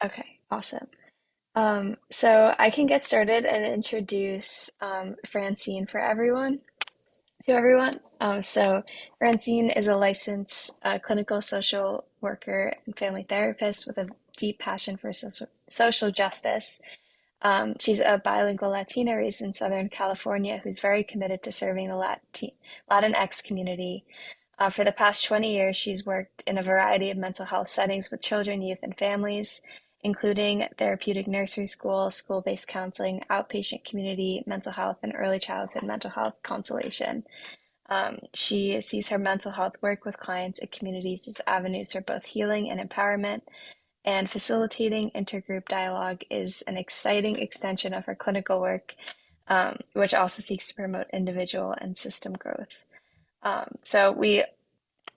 Okay, awesome. So I can get started and introduce Francine to everyone. So Francine is a licensed clinical social worker and family therapist with a deep passion for social justice. She's a bilingual Latina raised in Southern California who's very committed to serving the Latinx community. For the past 20 years, she's worked in a variety of mental health settings with children, youth, and families, including therapeutic nursery school, school-based counseling, outpatient community mental health, and early childhood mental health consultation. She sees her mental health work with clients and communities as avenues for both healing and empowerment, and facilitating intergroup dialogue is an exciting extension of her clinical work, which also seeks to promote individual and system growth. So we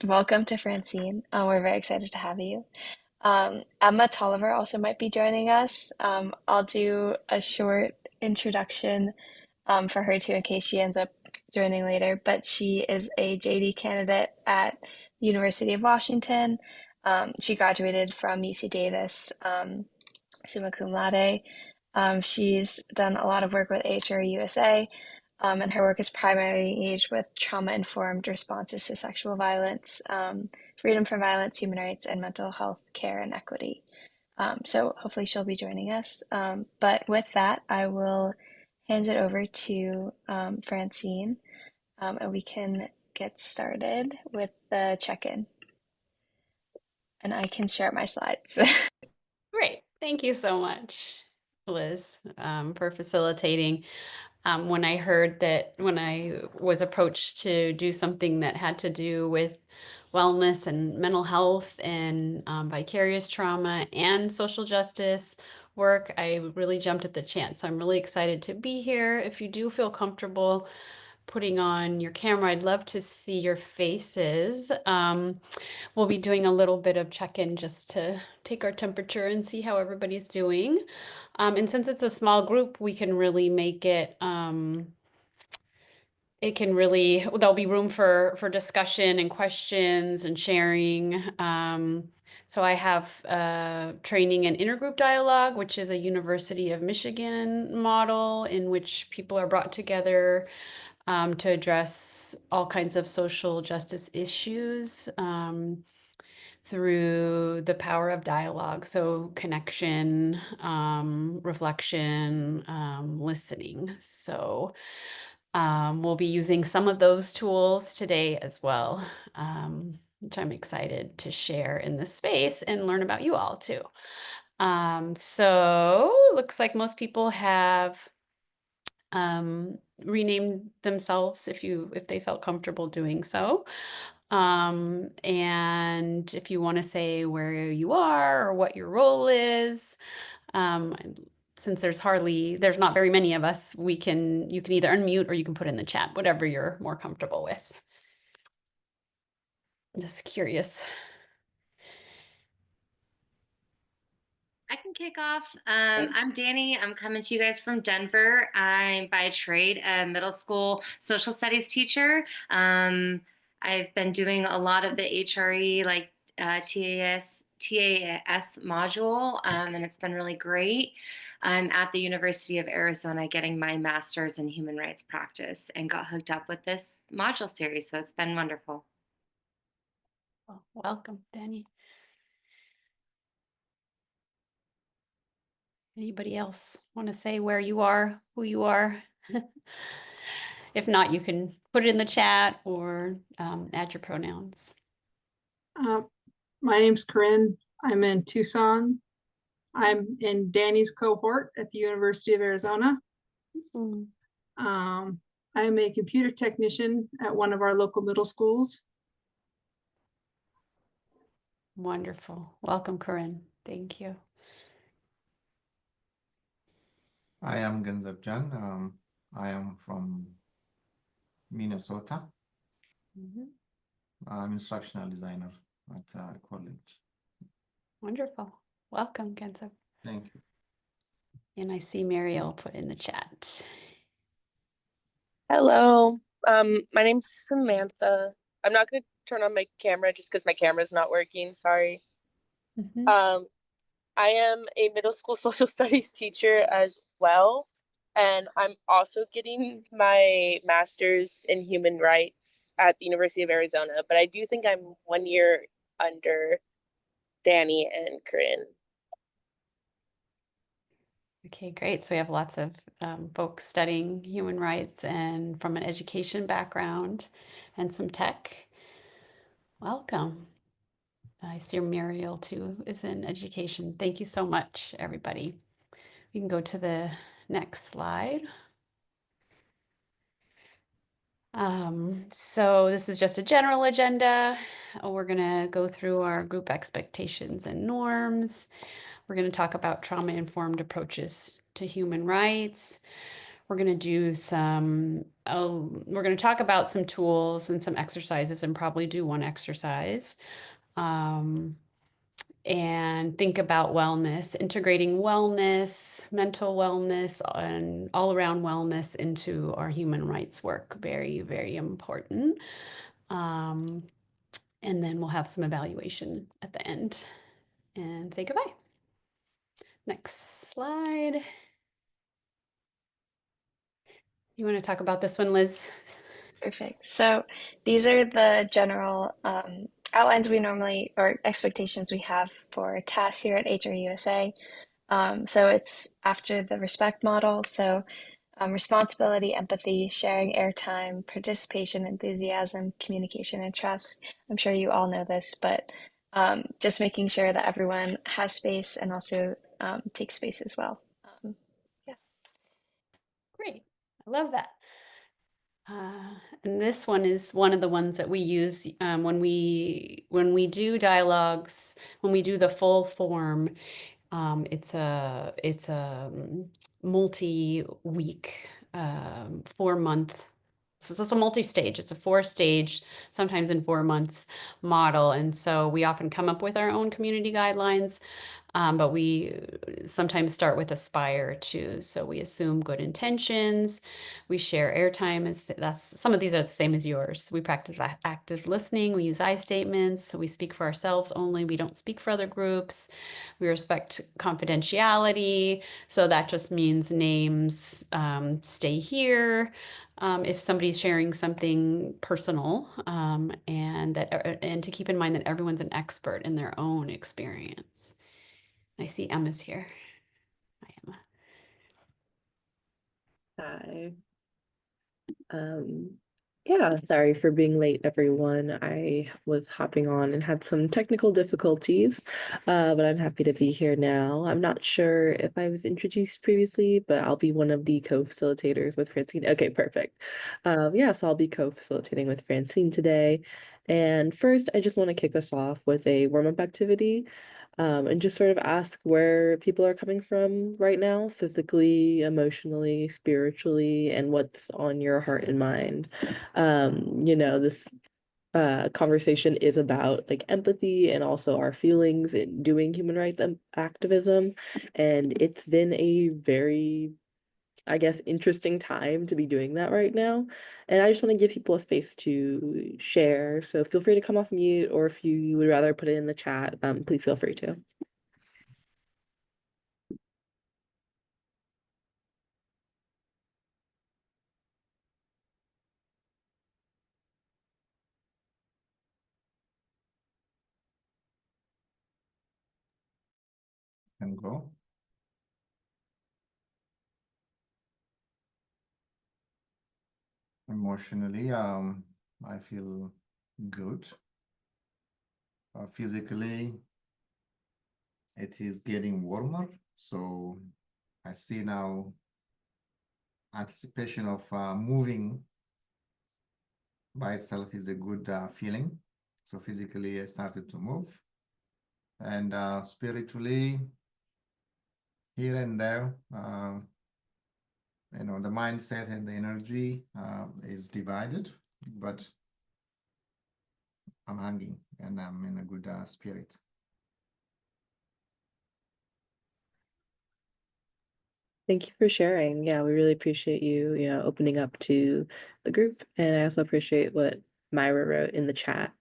welcome to Francine. We're very excited to have you. Emma Tolliver also might be joining us. I'll do a short introduction for her too in case she ends up joining later, but she is a JD candidate at the University of Washington. She graduated from UC Davis, summa cum laude. She's done a lot of work with HRE USA, and her work is primarily engaged with trauma-informed responses to sexual violence, freedom from violence, human rights, and mental health care and equity. So hopefully she'll be joining us. But with that, I will hand it over to Francine, and we can get started with the check-in. And I can share my slides. Great. Thank you so much, Liz, for facilitating. When I heard that, when I was approached to do something that had to do with wellness and mental health and vicarious trauma and social justice work, I really jumped at the chance. So I'm really excited to be here. If you do feel comfortable putting on your camera, I'd love to see your faces. We'll be doing a little bit of check-in just to take our temperature and see how everybody's doing. And since it's a small group, we can really make it, there'll be room for discussion and questions and sharing. So I have training in intergroup dialogue, which is a University of Michigan model in which people are brought together to address all kinds of social justice issues through the power of dialogue. So connection, reflection, listening. So we'll be using some of those tools today as well, which I'm excited to share in this space and learn about you all too. So it looks like most people have renamed themselves if they felt comfortable doing so. And if you want to say where you are or what your role is, um, since there's not very many of us, you can either unmute or you can put in the chat, whatever you're more comfortable with. Just curious. I can kick off. I'm Danny. I'm coming to you guys from Denver. I'm by trade a middle school social studies teacher. I've been doing a lot of the HRE, like TAAS module, and it's been really great. I'm at the University of Arizona getting my master's in human rights practice and got hooked up with this module series, so it's been wonderful. Well, welcome, Danny. Anybody else want to say where you are, who you are? If not, you can put it in the chat or add your pronouns. My name's Corinne. I'm in Tucson. I'm in Danny's cohort at the University of Arizona. Mm. I'm a computer technician at one of our local middle schools. Wonderful. Welcome, Corinne. Thank you. I am Ganzab Jan. I am from Minnesota. I'm instructional designer at college. Wonderful. Welcome, Kenza. Thank you. And I see Mariel put in the chat. Hello. My name's Samantha. I'm not going to turn on my camera just because my camera's not working. Sorry. I am a middle school social studies teacher as well. And I'm also getting my master's in human rights at the University of Arizona. But I do think I'm 1 year under Danny and Corinne. Okay, great. So we have lots of folks studying human rights and from an education background and some tech. Welcome. I see Muriel too is in education. Thank you so much, everybody. We can go to the next slide. So this is just a general agenda. We're going to go through our group expectations and norms. We're going to talk about trauma-informed approaches to human rights. We're going to do some, we're going to talk about some tools and some exercises and probably do one exercise. And think about wellness, integrating wellness, mental wellness, and all around wellness into our human rights work. Very, very important. And then we'll have some evaluation at the end and say goodbye. Next slide. You want to talk about this one, Liz? Perfect. So these are the general outlines we normally, or expectations we have for TAAS here at HRUSA. So it's after the respect model. So responsibility, empathy, sharing airtime, participation, enthusiasm, communication, and trust. I'm sure you all know this, but just making sure that everyone has space and also takes space as well. Yeah. Great. I love that. And this one is one of the ones that we use when we do dialogues, when we do the full form. It's a multi-week, 4-month. So it's a multi-stage. It's a 4-stage, sometimes in 4 months model. And so we often come up with our own community guidelines. But we sometimes start with aspire too. So we assume good intentions. We share airtime. Some of these are the same as yours. We practice active listening. We use I statements. So we speak for ourselves only. We don't speak for other groups. We respect confidentiality. So that just means names stay here. If somebody's sharing something personal, and to keep in mind that everyone's an expert in their own experience. I see Emma's here. Hi, Emma. Hi. Yeah, sorry for being late, everyone. I was hopping on and had some technical difficulties, but I'm happy to be here now. I'm not sure if I was introduced previously, but I'll be one of the co-facilitators with Francine. Okay, perfect. Yeah, so I'll be co-facilitating with Francine today. And first, I just want to kick us off with a warm-up activity. And just sort of ask where people are coming from right now, physically, emotionally, spiritually, and what's on your heart and mind. This conversation is about like empathy and also our feelings in doing human rights activism. And it's been a very, I guess, interesting time to be doing that right now. And I just want to give people a space to share. So feel free to come off mute, or if you would rather put it in the chat, please feel free to. Can go. Emotionally, I feel good. Physically, it is getting warmer, so I see now anticipation of moving by itself is a good feeling. So physically, I started to move, and spiritually, here and there, the mindset and the energy is divided, but I'm hanging and I'm in a good spirit. Thank you for sharing. Yeah, we really appreciate you, opening up to the group. And I also appreciate what Myra wrote in the chat.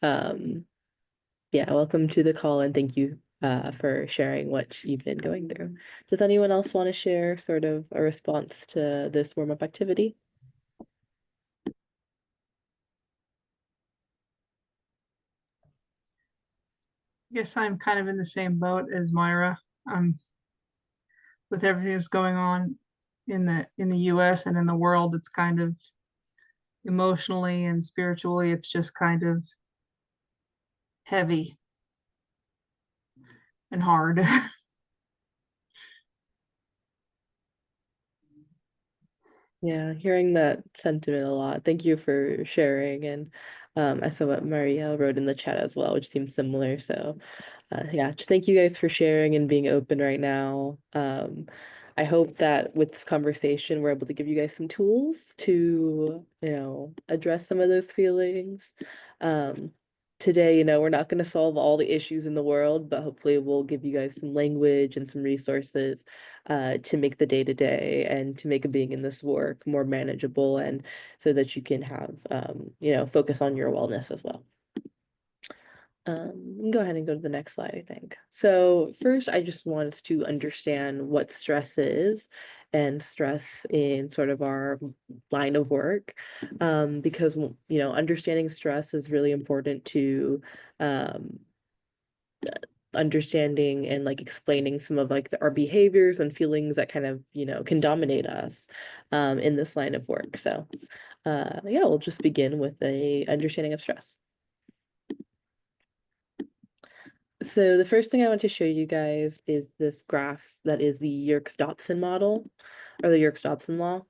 Yeah, welcome to the call and thank you for sharing what you've been going through. Does anyone else want to share sort of a response to this warm-up activity? Guess I'm kind of in the same boat as Myra. With everything that's going on in the US and in the world, it's kind of emotionally and spiritually, it's just kind of heavy and hard. Yeah, hearing that sentiment a lot. Thank you for sharing. And I saw what Maria wrote in the chat as well, which seems similar. So yeah, just thank you guys for sharing and being open right now. I hope that with this conversation, we're able to give you guys some tools to, address some of those feelings. Um, Today, we're not going to solve all the issues in the world, but hopefully we'll give you guys some language and some resources to make the day to day and to make a being in this work more manageable and so that you can have, focus on your wellness as well. We can go ahead and go to the next slide, I think. So first, I just wanted to understand what stress is and stress in sort of our line of work, because, understanding stress is really important to um, understanding and like explaining some of like our behaviors and feelings that kind of, can dominate us in this line of work. So yeah, we'll just begin with a understanding of stress. So the first thing I want to show you guys is this graph that is the Yerkes-Dodson model, or the Yerkes-Dodson law,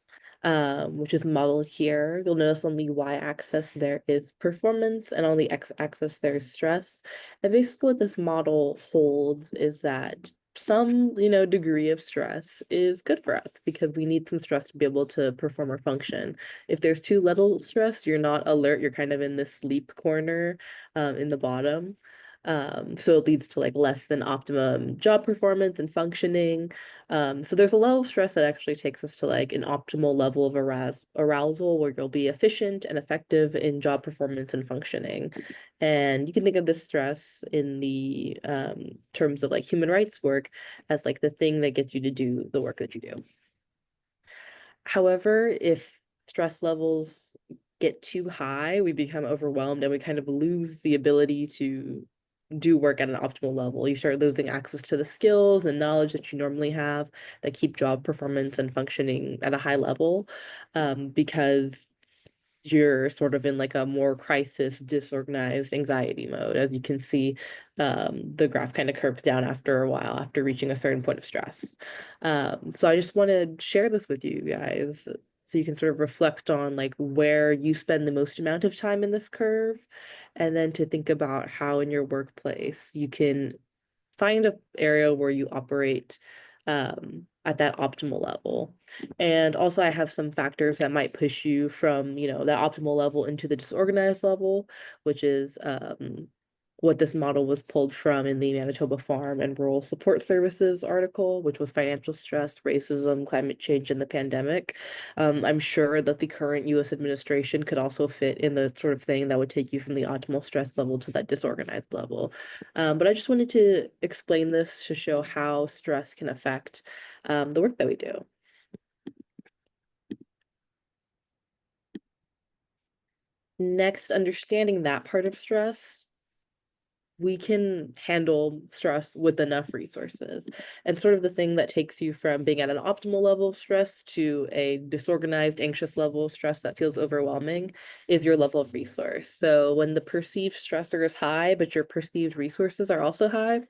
which is modeled here. You'll notice on the y-axis there is performance, and on the x-axis there's stress. And basically what this model holds is that some, degree of stress is good for us because we need some stress to be able to perform or function. If there's too little stress, you're not alert, you're kind of in this sleep corner in the bottom. So it leads to like less than optimum job performance and functioning. So there's a level of stress that actually takes us to like an optimal level of arousal where you'll be efficient and effective in job performance and functioning. And you can think of this stress in the terms of like human rights work as like the thing that gets you to do the work that you do. However, if stress levels get too high, we become overwhelmed and we kind of lose the ability to do work at an optimal level. You start losing access to the skills and knowledge that you normally have that keep job performance and functioning at a high level, because you're sort of in like a more crisis, disorganized anxiety mode. As you can see, the graph kind of curves down after a while, after reaching a certain point of stress. So I just want to share this with you guys so you can sort of reflect on like where you spend the most amount of time in this curve, and then to think about how in your workplace you can find an area where you operate at that optimal level. And also I have some factors that might push you from, that optimal level into the disorganized level, which is what this model was pulled from in the Manitoba Farm and Rural Support Services article, which was financial stress, racism, climate change, and the pandemic. I'm sure that the current US administration could also fit in the sort of thing that would take you from the optimal stress level to that disorganized level. But I just wanted to explain this to show how stress can affect the work that we do. Next, understanding that part of stress, we can handle stress with enough resources. And sort of the thing that takes you from being at an optimal level of stress to a disorganized, anxious level of stress that feels overwhelming is your level of resource. So when the perceived stressor is high, but your perceived resources are also high,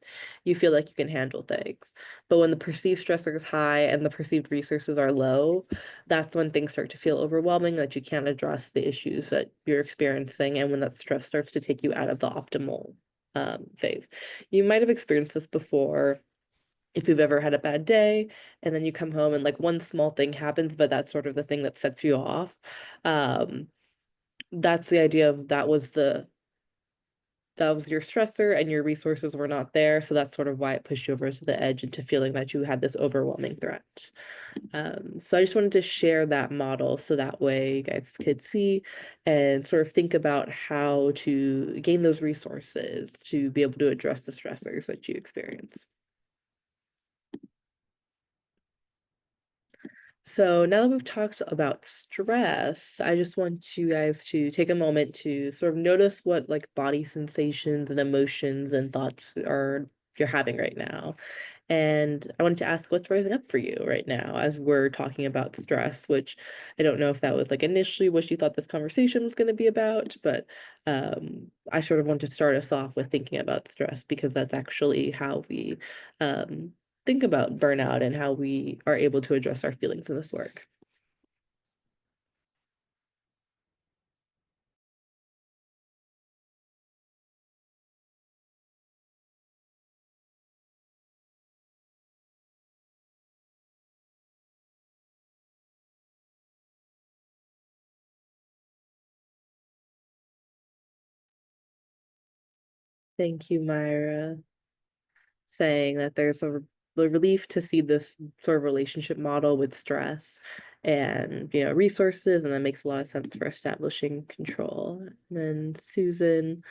you feel like you can handle things. But when the perceived stressor is high and the perceived resources are low, that's when things start to feel overwhelming, that you can't address the issues that you're experiencing, and when that stress starts to take you out of the optimal phase. You might have experienced this before if you've ever had a bad day and then you come home and like one small thing happens, but that's sort of the thing that sets you off. That's the idea of that was the that was your stressor and your resources were not there. So that's sort of why it pushed you over to the edge into feeling that you had this overwhelming threat. So I just wanted to share that model so that way you guys could see and sort of think about how to gain those resources to be able to address the stressors that you experience. So now that we've talked about stress, I just want you guys to take a moment to sort of notice what like body sensations and emotions and thoughts are you're having right now. And I wanted to ask what's rising up for you right now as we're talking about stress, which I don't know if that was like initially what you thought this conversation was going to be about, but I sort of want to start us off with thinking about stress because that's actually how we um, think about burnout and how we are able to address our feelings in this work. Thank you, Myra, saying that there's the relief to see this sort of relationship model with stress and resources, and that makes a lot of sense for establishing control. And then Susan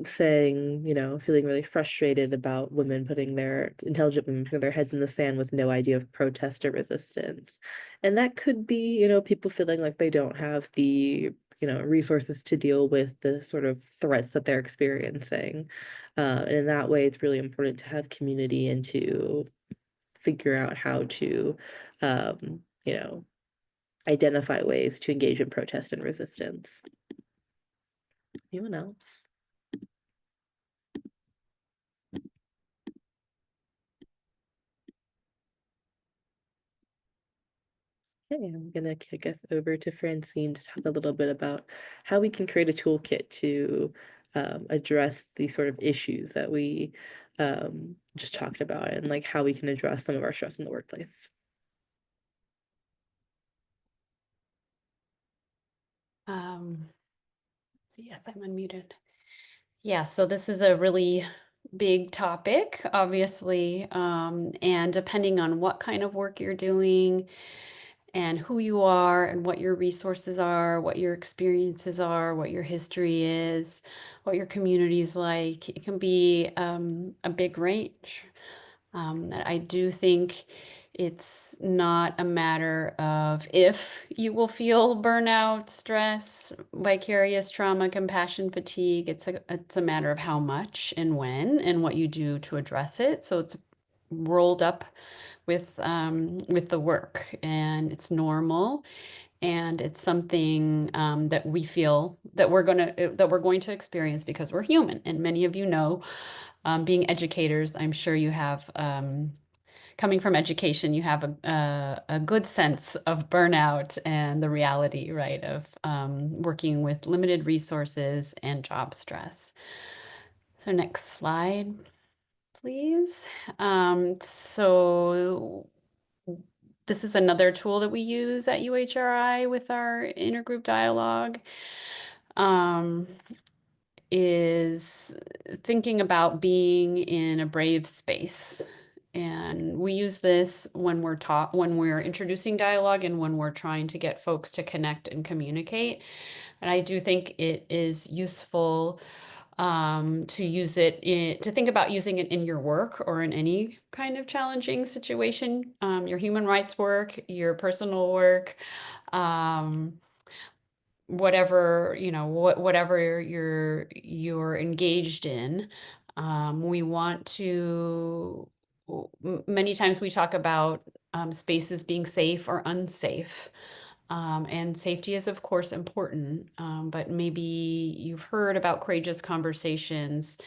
saying, feeling really frustrated about women putting their intelligent women putting their heads in the sand with no idea of protest or resistance. And that could be, people feeling like they don't have the, resources to deal with the sort of threats that they're experiencing. And in that way, it's really important to have community and to figure out how to, um, you know, identify ways to engage in protest and resistance. Anyone else? Okay, I'm gonna kick us over to Francine to talk a little bit about how we can create a toolkit to address these sort of issues that we just talked about and like how we can address some of our stress in the workplace. Yes, I'm unmuted. Yeah, so this is a really big topic, obviously, and depending on what kind of work you're doing and who you are and what your resources are, what your experiences are, what your history is, what your community is like, it can be a big range. I do think it's not a matter of if you will feel burnout, stress, vicarious trauma, compassion fatigue. It's a matter of how much and when and what you do to address it. So it's rolled up with the work, and it's normal, and it's something that we feel that we're going to experience because we're human. And many of you know, being educators, I'm sure you have. Coming from education, you have a good sense of burnout and the reality, right, of working with limited resources and job stress. So next slide, please. So this is another tool that we use at UHRI with our intergroup dialogue. Is thinking about being in a brave space. And we use this when we're introducing dialogue and when we're trying to get folks to connect and communicate. And I do think it is useful to use it to think about using it in your work or in any kind of challenging situation, your human rights work, your personal work, whatever whatever you're engaged in. We want to Many times we talk about spaces being safe or unsafe, and safety is of course important, but maybe you've heard about courageous conversations.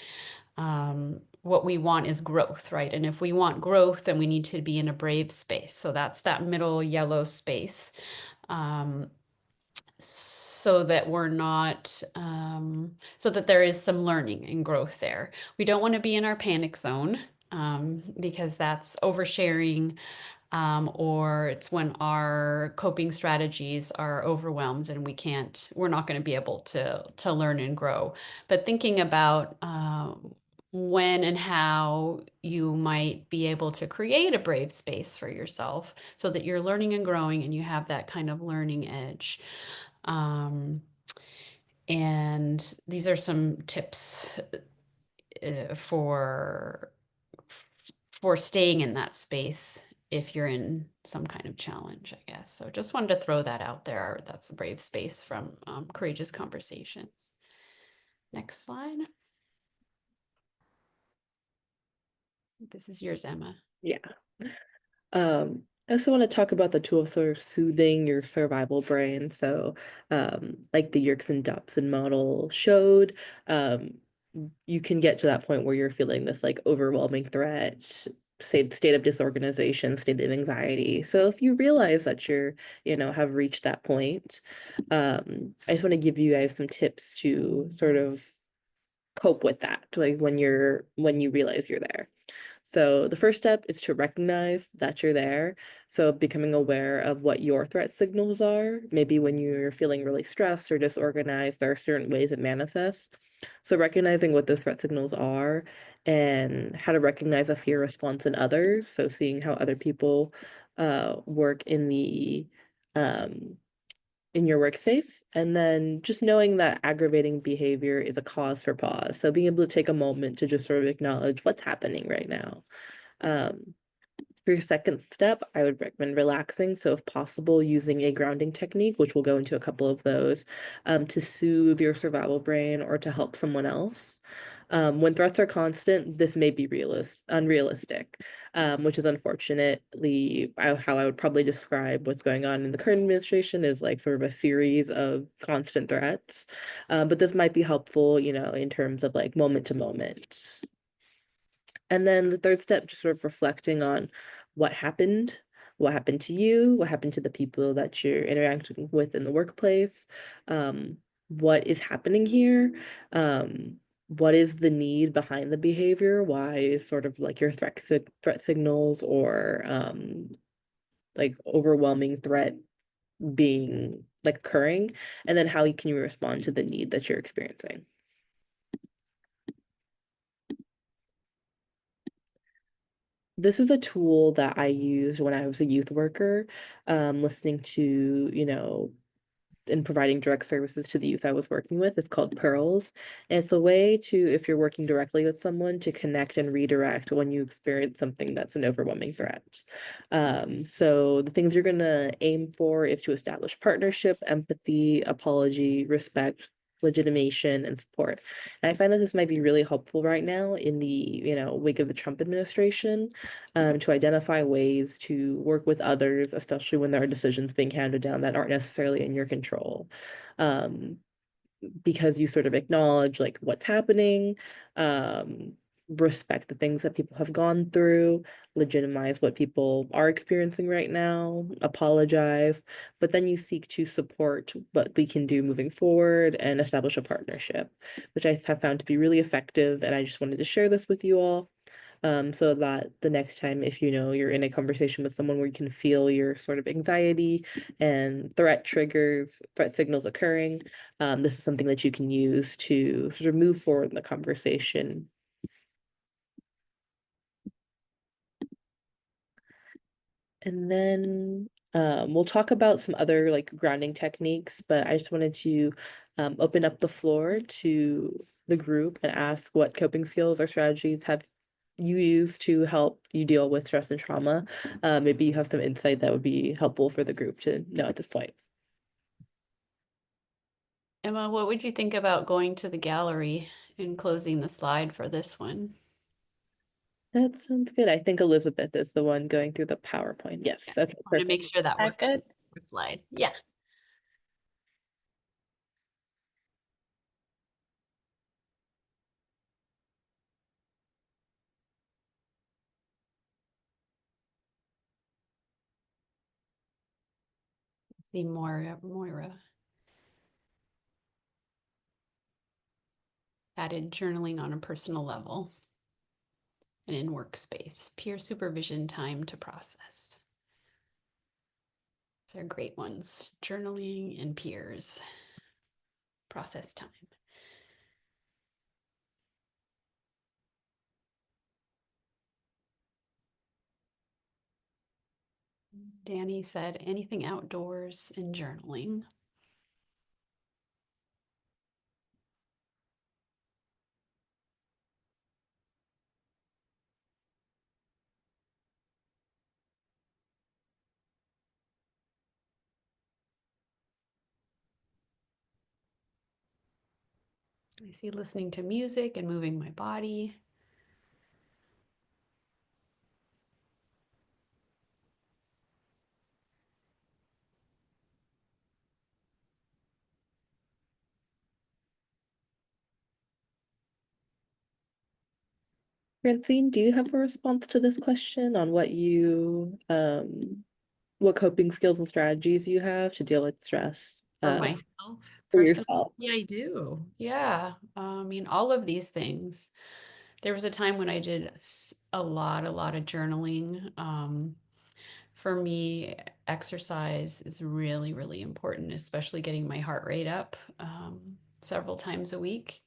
What we want is growth, right? And if we want growth, then we need to be in a brave space. So that's that middle yellow space. So that we're not, so that there is some learning and growth there. We don't want to be in our panic zone, because that's oversharing, or it's when our coping strategies are overwhelmed and we're not going to be able to learn and grow. But thinking about when and how you might be able to create a brave space for yourself so that you're learning and growing and you have that kind of learning edge. And these are some tips for staying in that space if you're in some kind of challenge, I guess. So just wanted to throw that out there. That's a brave space from Courageous Conversations. Next slide. This is yours, Emma. Yeah. I also want to talk about the tool of sort of soothing your survival brain. So, like the Yerkes Dobson model showed, you can get to that point where you're feeling this like overwhelming threat, state of disorganization, state of anxiety. So if you realize that you're, have reached that point, I just want to give you guys some tips to sort of cope with that, like when you realize you're there. So the first step is to recognize that you're there. So becoming aware of what your threat signals are. Maybe when you're feeling really stressed or disorganized, there are certain ways it manifests. So recognizing what those threat signals are and how to recognize a fear response in others. So seeing how other people work um, in your workspace, and then just knowing that aggravating behavior is a cause for pause. So being able to take a moment to just sort of acknowledge what's happening right now. Um, for your second step, I would recommend relaxing. So if possible, using a grounding technique, which we'll go into a couple of those, to soothe your survival brain or to help someone else. When threats are constant, this may be unrealistic, which is unfortunately how I would probably describe what's going on in the current administration is like sort of a series of constant threats. But this might be helpful, in terms of like moment to moment. And then the third step, just sort of reflecting on what happened, what happened to you, what happened to the people that you're interacting with in the workplace, what is happening here, what is the need behind the behavior, why is sort of like your threat signals or like overwhelming threat being like occurring, and then how can you respond to the need that you're experiencing. This is a tool that I used when I was a youth worker, listening to, and providing direct services to the youth I was working with. It's called Pearls. And it's a way to, if you're working directly with someone, to connect and redirect when you experience something that's an overwhelming threat. So the things you're going to aim for is to establish partnership, empathy, apology, respect, legitimation, and support. And I find that this might be really helpful right now in the, wake of the Trump administration, to identify ways to work with others, especially when there are decisions being handed down that aren't necessarily in your control. Um, because you sort of acknowledge like what's happening, respect the things that people have gone through, legitimize what people are experiencing right now, apologize, but then you seek to support what we can do moving forward and establish a partnership, which I have found to be really effective. And I just wanted to share this with you all. So that the next time, if you're in a conversation with someone where you can feel your sort of anxiety and threat signals occurring, this is something that you can use to sort of move forward in the conversation. And then we'll talk about some other like grounding techniques, but I just wanted to open up the floor to the group and ask what coping skills or strategies have you used to help you deal with stress and trauma. Maybe you have some insight that would be helpful for the group to know at this point. Emma, what would you think about going to the gallery and closing the slide for this one? That sounds good. I think Elizabeth is the one going through the PowerPoint. Yes. Yeah, Okay, I want to make perfect. sure that That works. good? Slide. Yeah. See Moira added journaling on a personal level and in workspace, peer supervision time to process. They're great ones. Journaling and peers. Process time. Danny said anything outdoors and journaling. I see listening to music and moving my body. Francine, do you have a response to this question on what coping skills and strategies you have to deal with stress For myself, for personally, yourself? yeah, I do. Yeah. I mean, all of these things. There was a time when I did a lot of journaling. For me, exercise is really, really important, especially getting my heart rate up several times a week.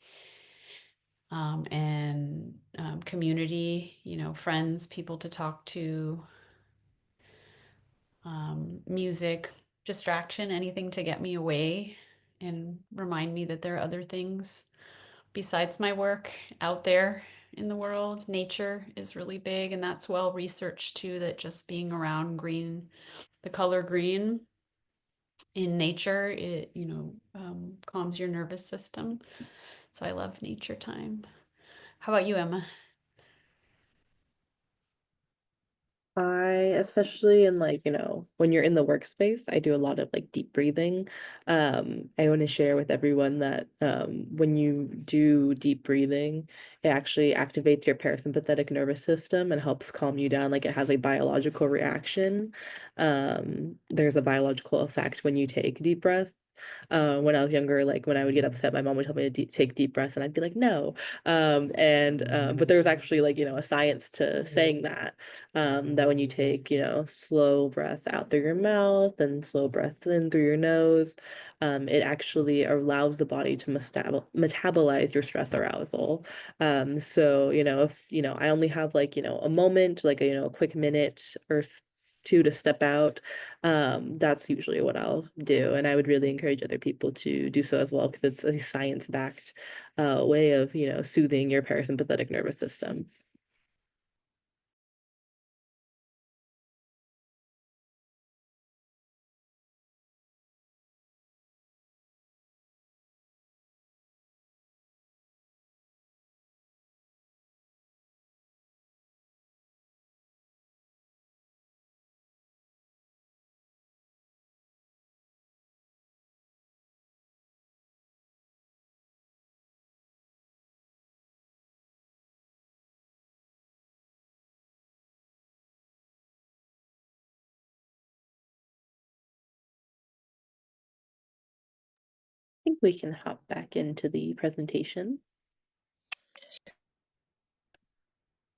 And community, friends, people to talk to, music, distraction, anything to get me away and remind me that there are other things besides my work out there in the world. Nature is really big, and that's well researched too, that just being around green, the color green in nature, it calms your nervous system. So I love nature time. How about you, Emma? I, especially in when you're in the workspace, I do a lot of deep breathing. I want to share with everyone that when you do deep breathing, it actually activates your parasympathetic nervous system and helps calm you down. Like it has a biological reaction. There's a biological effect when you take deep breaths. When I was younger, like when I would get upset, my mom would tell me to take deep breaths, and I'd be like, no. But there was actually a science to saying that when you take, slow breaths out through your mouth and slow breaths in through your nose, it actually allows the body to metabolize your stress arousal. So, if, I only have a moment, a quick minute or two to step out, that's usually what I'll do. And I would really encourage other people to do so as well, because it's a science-backed way of, soothing your parasympathetic nervous system. I think we can hop back into the presentation.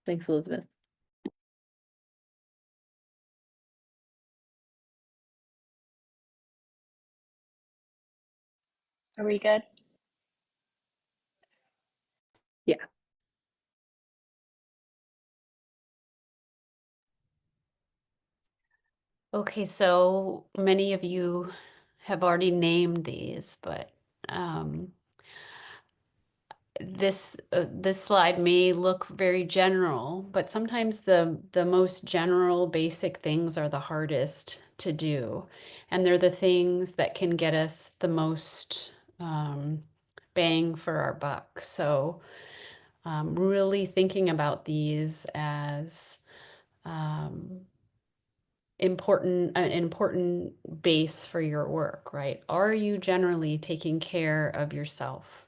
Thanks, Elizabeth. Are we good? Yeah. Okay, so many of you have already named these, but this slide may look very general, but sometimes the most general basic things are the hardest to do, and they're the things that can get us the most bang for our buck. So really thinking about these as an important base for your work, right? Are you generally taking care of yourself?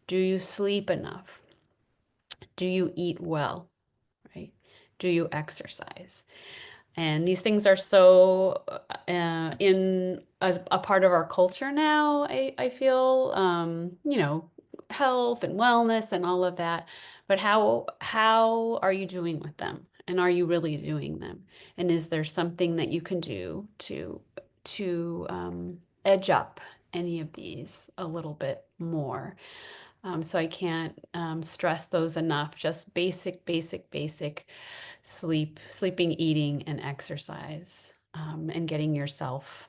Do you sleep enough? Do you eat well, right? Do you exercise? And these things are so in as a part of our culture now, I feel, health and wellness and all of that. But how are you doing with them? And are you really doing them? And is there something that you can do to to edge up any of these a little bit more. So I can't stress those enough. Just basic sleeping, eating, and exercise, and getting yourself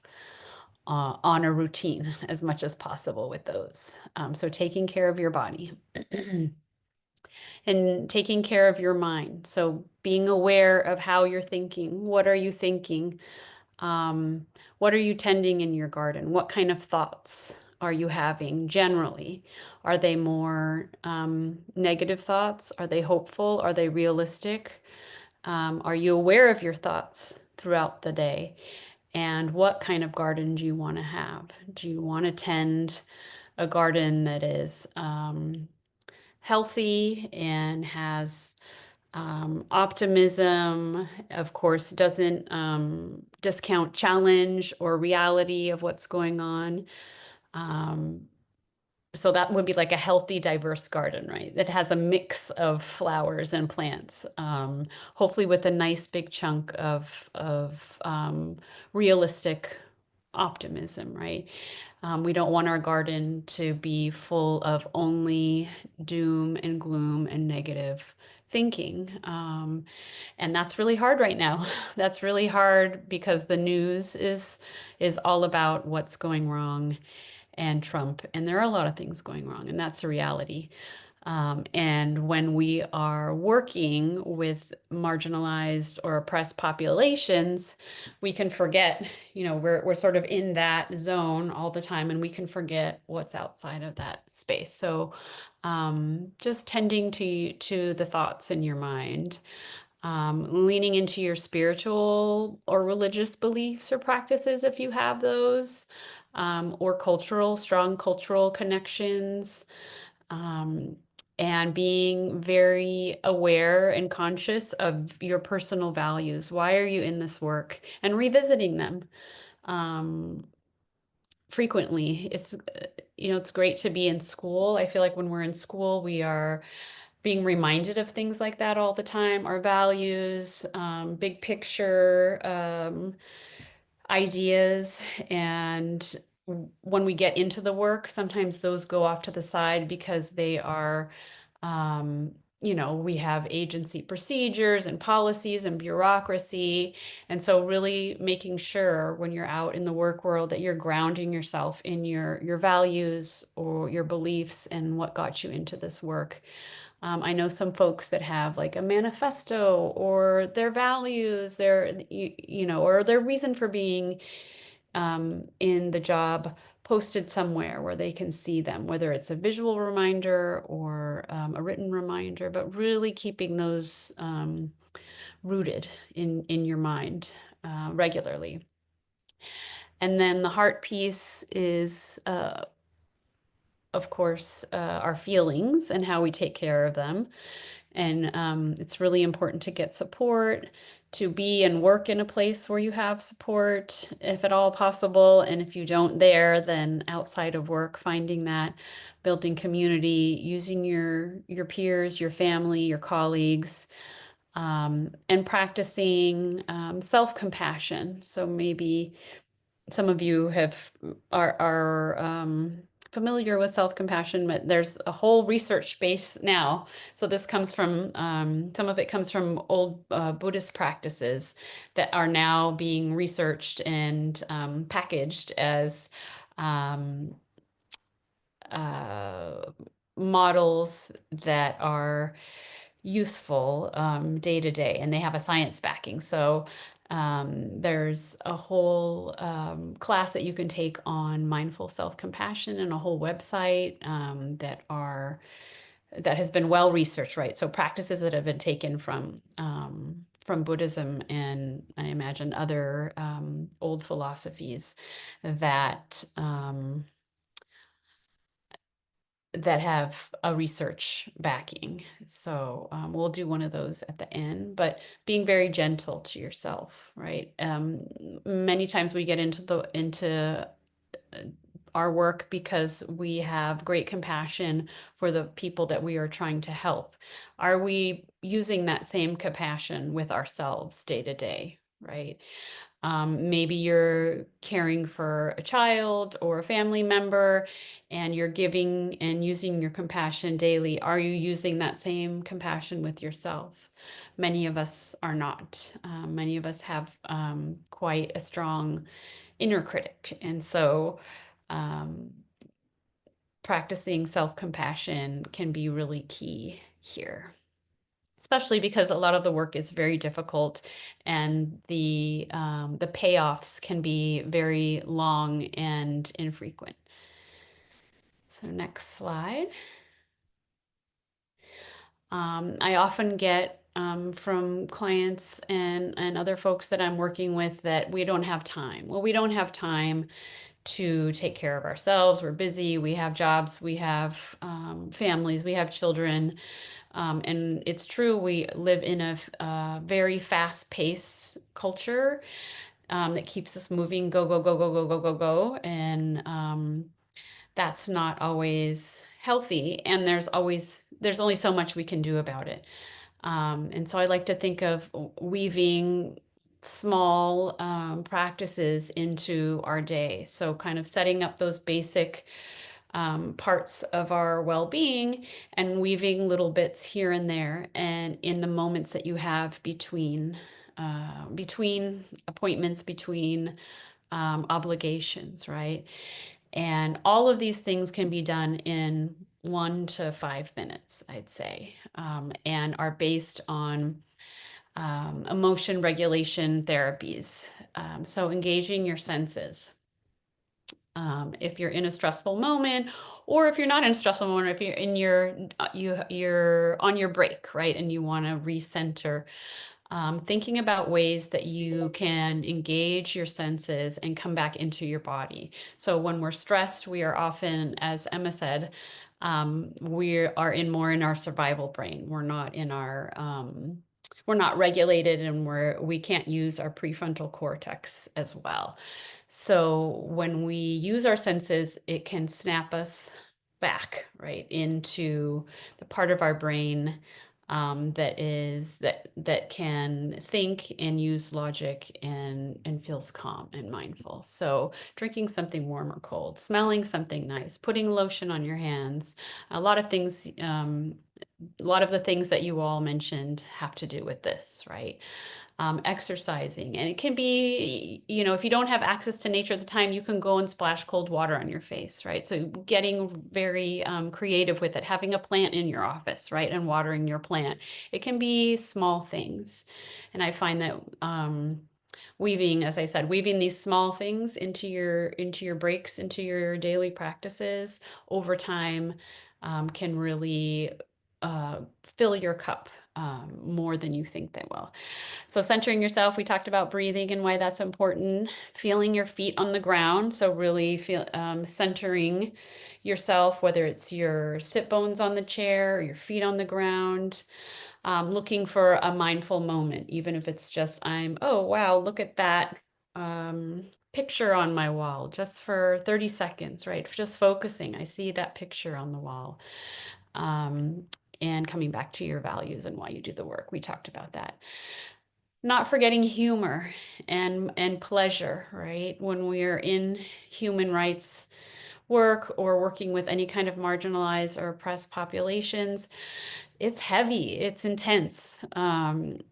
on a routine as much as possible with those. So taking care of your body and taking care of your mind. So being aware of how you're thinking. What are you thinking? What are you tending in your garden? What kind of thoughts are you having generally? Are they more negative thoughts? Are they hopeful? Are they realistic? Are you aware of your thoughts throughout the day? And what kind of garden do you want to have? Do you want to tend a garden that is healthy and has optimism, of course, doesn't discount challenge or reality of what's going on? So that would be like a healthy, diverse garden, right? That has a mix of flowers and plants, hopefully with a nice big chunk of realistic optimism, right? We don't want our garden to be full of only doom and gloom and negative thinking. And that's really hard right now. That's really hard because the news is all about what's going wrong and Trump. And there are a lot of things going wrong, and that's the reality. And when we are working with marginalized or oppressed populations, we can forget, we're sort of in that zone all the time, and we can forget what's outside of that space. So just tending to the thoughts in your mind. Leaning into your spiritual or religious beliefs or practices if you have those, or strong cultural connections, and being very aware and conscious of your personal values. Why are you in this work? And revisiting them frequently. It's great to be in school. I feel like when we're in school, we are being reminded of things like that all the time, our values, big picture ideas. And when we get into the work, sometimes those go off to the side because they are, we have agency procedures and policies and bureaucracy. And so really making sure when you're out in the work world that you're grounding yourself in your values or your beliefs and what got you into this work. I know some folks that have like a manifesto or their values, or their reason for being in the job posted somewhere where they can see them, whether it's a visual reminder or a written reminder, but really keeping those rooted in your mind regularly. And then the heart piece is of course, our feelings and how we take care of them. And it's really important to get support, to be and work in a place where you have support, if at all possible. And if you don't there, then outside of work, finding that, building community, using your peers, your family, your colleagues, and practicing self-compassion. So maybe some of you are familiar with self-compassion, but there's a whole research space now. So this comes from some of it comes from old Buddhist practices that are now being researched and packaged as models that are useful day to day, and they have a science backing. So there's a whole class that you can take on mindful self-compassion and a whole website that has been well researched, right? So practices that have been taken from Buddhism and I imagine other old philosophies that that have a research backing. So we'll do one of those at the end, but being very gentle to yourself, right? Many times we get into our work because we have great compassion for the people that we are trying to help. Are we using that same compassion with ourselves day to day, right? Maybe you're caring for a child or a family member and you're giving and using your compassion daily. Are you using that same compassion with yourself? Many of us are not. Many of us have quite a strong inner critic. And so practicing self-compassion can be really key here, especially because a lot of the work is very difficult and the payoffs can be very long and infrequent. So next slide. I often get from clients and other folks that I'm working with that we don't have time. Well, we don't have time to take care of ourselves. We're busy, we have jobs, we have families, we have children. And it's true, we live in a very fast-paced culture that keeps us moving, go, go, go, go, go, go, go, go. And that's not always healthy. And there's only so much we can do about it. And so I like to think of weaving small practices into our day. So kind of setting up those basic parts of our well-being and weaving little bits here and there and in the moments that you have between appointments, between obligations, right? And all of these things can be done in 1 to 5 minutes, I'd say, and are based on emotion regulation therapies. So engaging your senses. If you're in a stressful moment, or if you're not in a stressful moment, if you're in you're on your break, right, and you want to recenter, thinking about ways that you can engage your senses and come back into your body. So when we're stressed, we are often, as Emma said, we are more in our survival brain. We're not in our we're not regulated, and we can't use our prefrontal cortex as well. So when we use our senses, it can snap us back, right, into the part of our brain that can think and use logic and feels calm and mindful. So drinking something warm or cold, smelling something nice, putting lotion on your hands, a lot of things. A lot of the things that you all mentioned have to do with this, right? Exercising. And it can be, if you don't have access to nature at the time, you can go and splash cold water on your face, right? So getting very creative with it, having a plant in your office, right? And watering your plant. It can be small things. And I find that weaving, as I said, weaving these small things into your breaks, into your daily practices over time can really fill your cup more than you think they will. So centering yourself, we talked about breathing and why that's important. Feeling your feet on the ground. So really centering yourself, whether it's your sit bones on the chair or your feet on the ground. Looking for a mindful moment, even if it's just oh, wow, look at that picture on my wall just for 30 seconds, right? Just focusing. I see that picture on the wall. And coming back to your values and why you do the work. We talked about that. Not forgetting humor and pleasure, right? When we're in human rights work or working with any kind of marginalized or oppressed populations, it's heavy, it's intense, and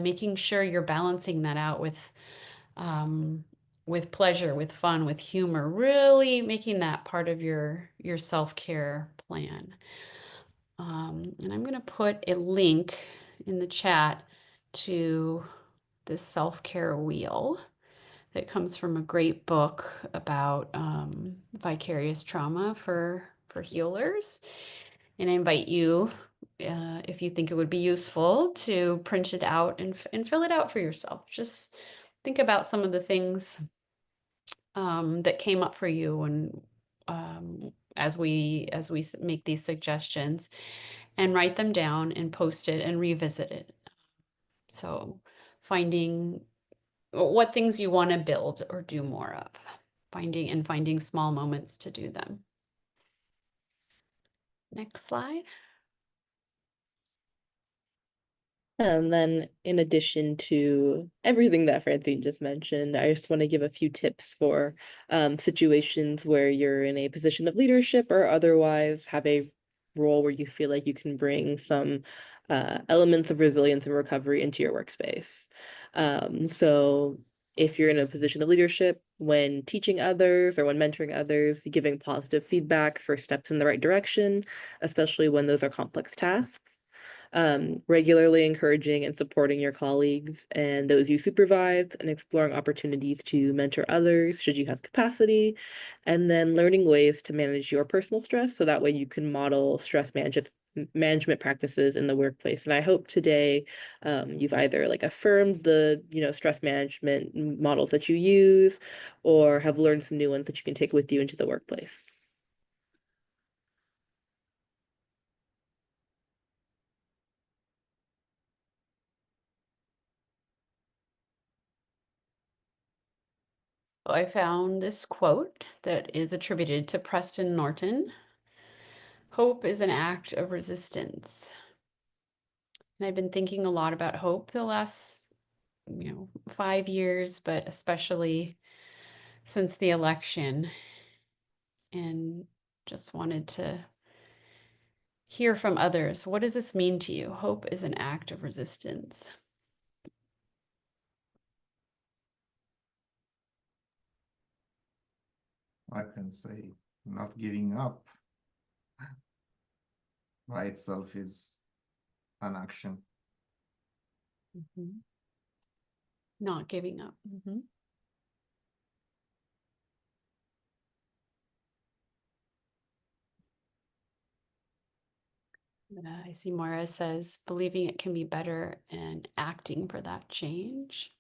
making sure you're balancing that out with pleasure, with fun, with humor, really making that part of your self-care plan. And I'm going to put a link in the chat to this self-care wheel that comes from a great book about vicarious trauma for healers. And I invite you, if you think it would be useful, to print it out and fill it out for yourself. Just think about some of the things that came up for you when as we make these suggestions, and write them down and post it and revisit it. So finding what things you want to build or do more of, finding small moments to do them. Next slide. And then, in addition to everything that Francine just mentioned, I just want to give a few tips for situations where you're in a position of leadership or otherwise have a role where you feel like you can bring some elements of resilience and recovery into your workspace. So, if you're in a position of leadership, when teaching others or when mentoring others, giving positive feedback for steps in the right direction, especially when those are complex tasks, regularly encouraging and supporting your colleagues and those you supervise, and exploring opportunities to mentor others should you have capacity, and then learning ways to manage your personal stress so that way you can model stress management practices in the workplace. And I hope today you've either like affirmed the stress management models that you use or have learned some new ones that you can take with you into the workplace. I found this quote that is attributed to Preston Norton. Hope is an act of resistance. And I've been thinking a lot about hope the last, 5 years, but especially since the election, and just wanted to hear from others. What does this mean to you? Hope is an act of resistance. I can say not giving up by itself is an action. Mhm. Not giving up. I see Moira says believing it can be better and acting for that change.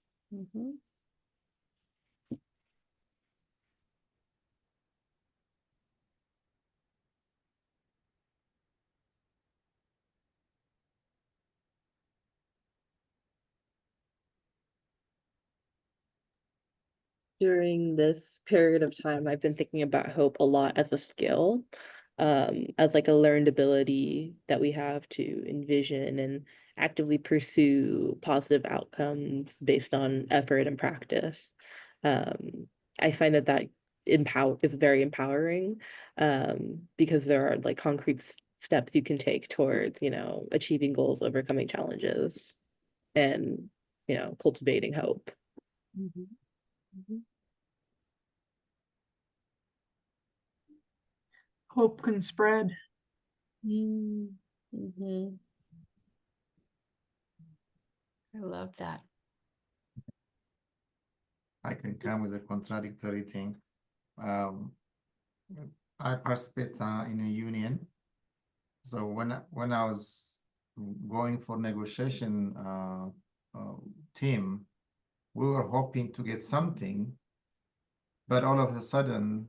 During this period of time, I've been thinking about hope a lot as a skill, as like a learned ability that we have to envision and actively pursue positive outcomes based on effort and practice. Um, I find that is very empowering, because there are like concrete steps you can take towards, achieving goals, overcoming challenges, and, cultivating hope. Hope can spread. I love that. I can come with a contradictory thing. I participate in a union. So when I was going for negotiation team, we were hoping to get something, but all of a sudden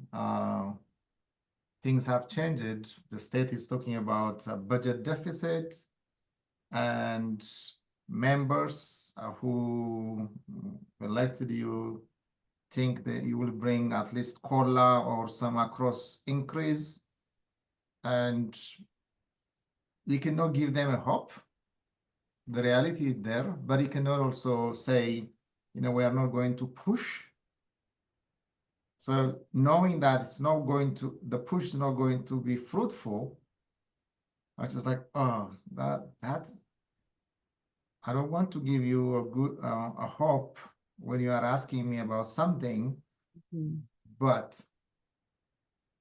things have changed. The state is talking about a budget deficit, and members who elected you think that you will bring at least COLA or some across increase, and you cannot give them a hope. The reality is there, but you cannot also say, we are not going to push. So knowing that the push is not going to be fruitful, I was just like, oh, that's, I don't want to give you a hope when you are asking me about something, but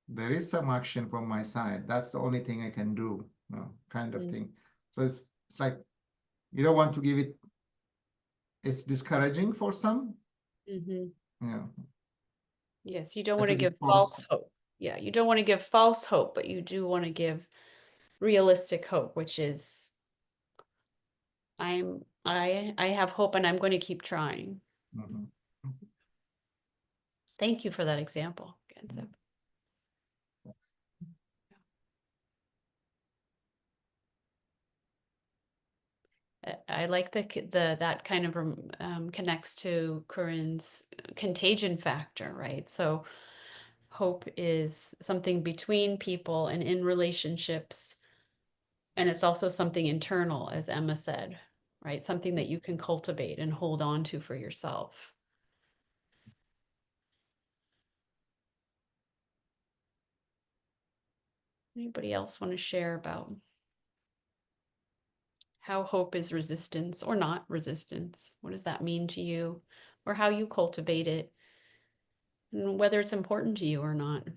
there is some action from my side. That's the only thing I can do, kind of thing. So it's like, you don't want to give it, it's discouraging for some. Yeah. Yes, you don't I want to think it's give false hope. Yeah, you don't want to give false hope, but you do want to give realistic hope, which is I have hope and I'm going to keep trying. Thank you for that example, Gensip. I like that kind of connects to Corinne's contagion factor, right? So hope is something between people and in relationships, and it's also something internal, as Emma said. right? Something that you can cultivate and hold on to for yourself. Anybody else want to share about how hope is resistance or not resistance? What does that mean to you, or how you cultivate it, and whether it's important to you or not?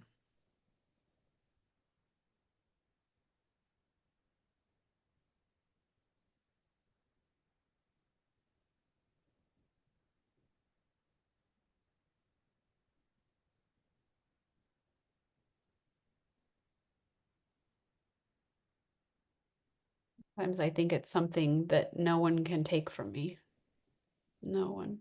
Sometimes I think it's something that no one can take from me. No one.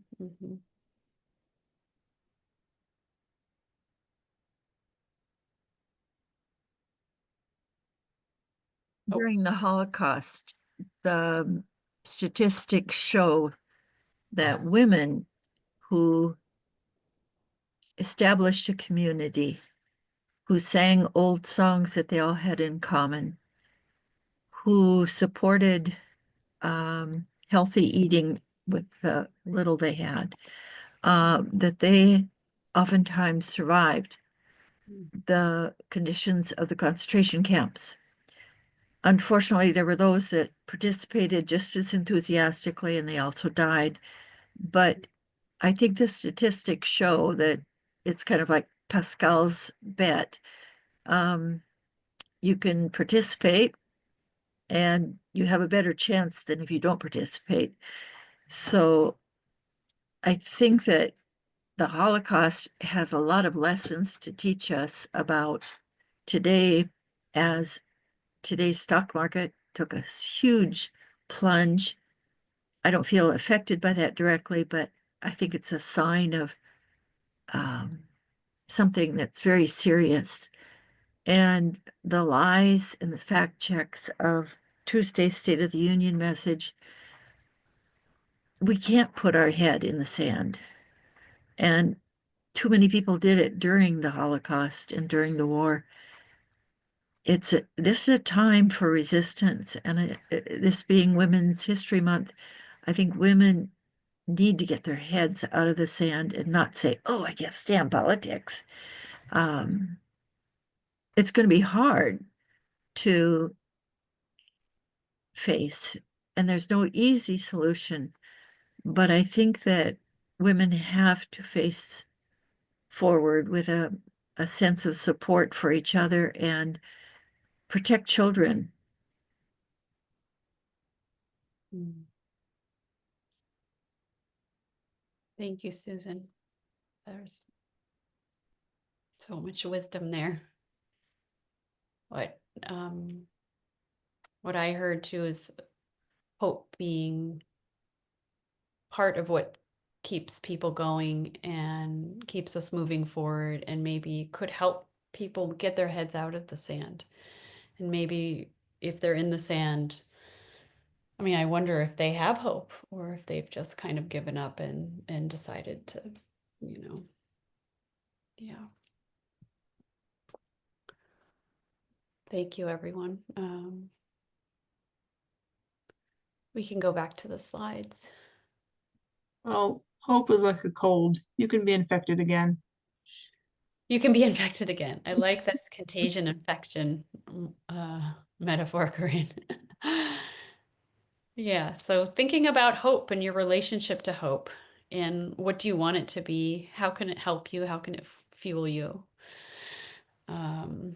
During the Holocaust, the statistics show that women who established a community, who sang old songs that they all had in common, who supported healthy eating with the little they had, that they oftentimes survived the conditions of the concentration camps. Unfortunately, there were those that participated just as enthusiastically and they also died. But I think the statistics show that it's kind of like Pascal's bet. You can participate and you have a better chance than if you don't participate. So I think that the Holocaust has a lot of lessons to teach us about today, as today's stock market took a huge plunge. I don't feel affected by that directly, but I think it's a sign of something that's very serious. And the lies and the fact checks of Tuesday's State of the Union message, we can't put our head in the sand. And too many people did it during the Holocaust and during the war. This is a time for resistance, and this being Women's History Month, I think women need to get their heads out of the sand and not say, "Oh, I can't stand politics." It's going to be hard to face, and there's no easy solution. But I think that women have to face forward with a sense of support for each other and protect children. Thank you, Susan. There's so much wisdom there. What I heard too is hope being part of what keeps people going and keeps us moving forward, and maybe could help people get their heads out of the sand. And maybe if they're in the sand, I mean, I wonder if they have hope or if they've just kind of given up and decided to, yeah. Thank you, everyone. We can go back to the slides. Well, hope is like a cold. You can be infected again. You can be infected again. I like this contagion infection metaphor, Corinne. Yeah, so thinking about hope and your relationship to hope, and what do you want it to be? How can it help you? How can it fuel you? Can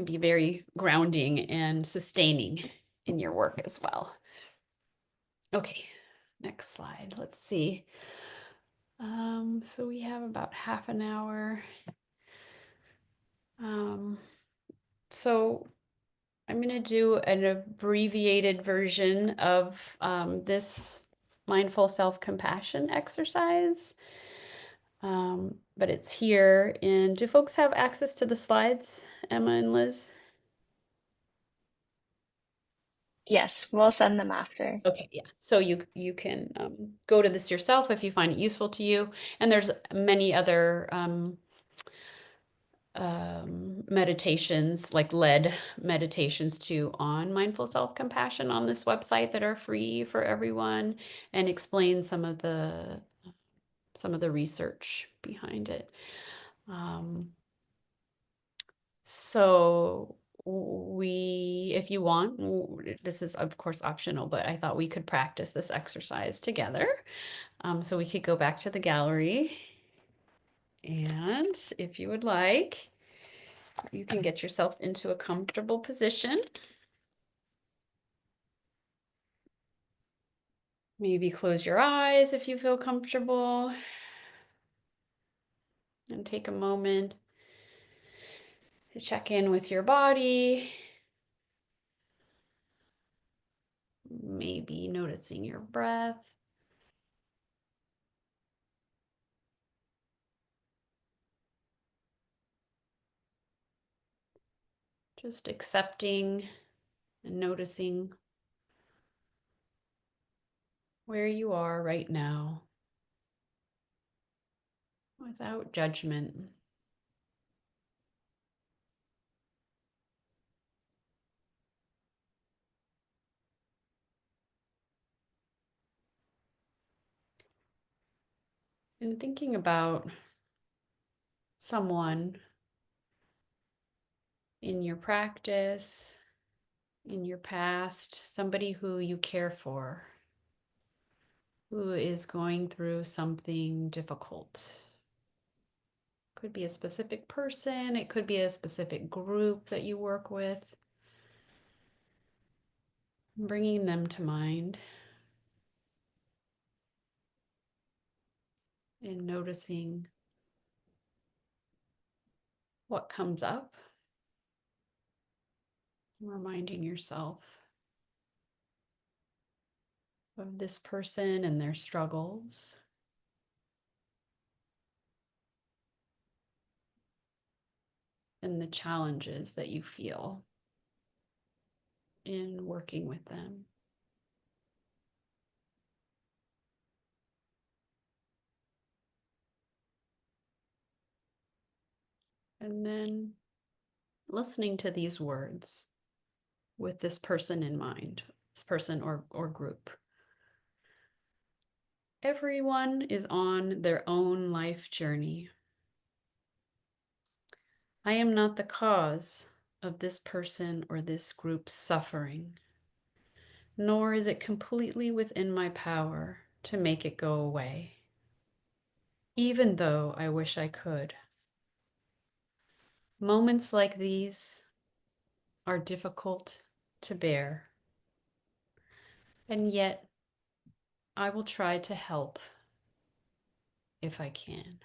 be very grounding and sustaining in your work as well. Okay, next slide. Let's see. So we have about half an hour. So I'm going to do an abbreviated version of this mindful self-compassion exercise. But it's here. And do folks have access to the slides, Emma and Liz? Yes, we'll send them after. Okay, yeah. So you can go to this yourself if you find it useful to you. And there's many other meditations, like led meditations too, on mindful self-compassion on this website that are free for everyone, and explain some of the research behind it. So if you want, this is of course optional, but I thought we could practice this exercise together. So we could go back to the gallery, and if you would like, you can get yourself into a comfortable position. Maybe close your eyes if you feel comfortable, and take a moment to check in with your body. Maybe noticing your breath. Just accepting and noticing where you are right now without judgment. And thinking about someone in your practice, in your past, somebody who you care for, who is going through something difficult. Could be a specific person, it could be a specific group that you work with. Bringing them to mind and noticing what comes up, reminding yourself of this person and their struggles. And the challenges that you feel in working with them. And then listening to these words with this person in mind, this person or group. Everyone is on their own life journey. I am not the cause of this person or this group's suffering, nor is it completely within my power to make it go away, even though I wish I could. Moments like these are difficult to bear, and yet I will try to help if I can.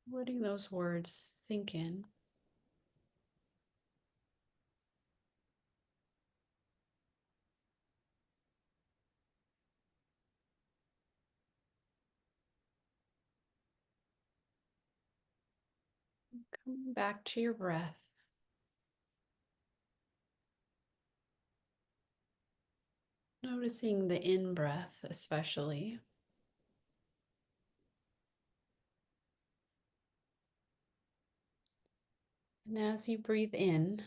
Letting those words sink in. Coming back to your breath. Noticing the in-breath especially. And as you breathe in,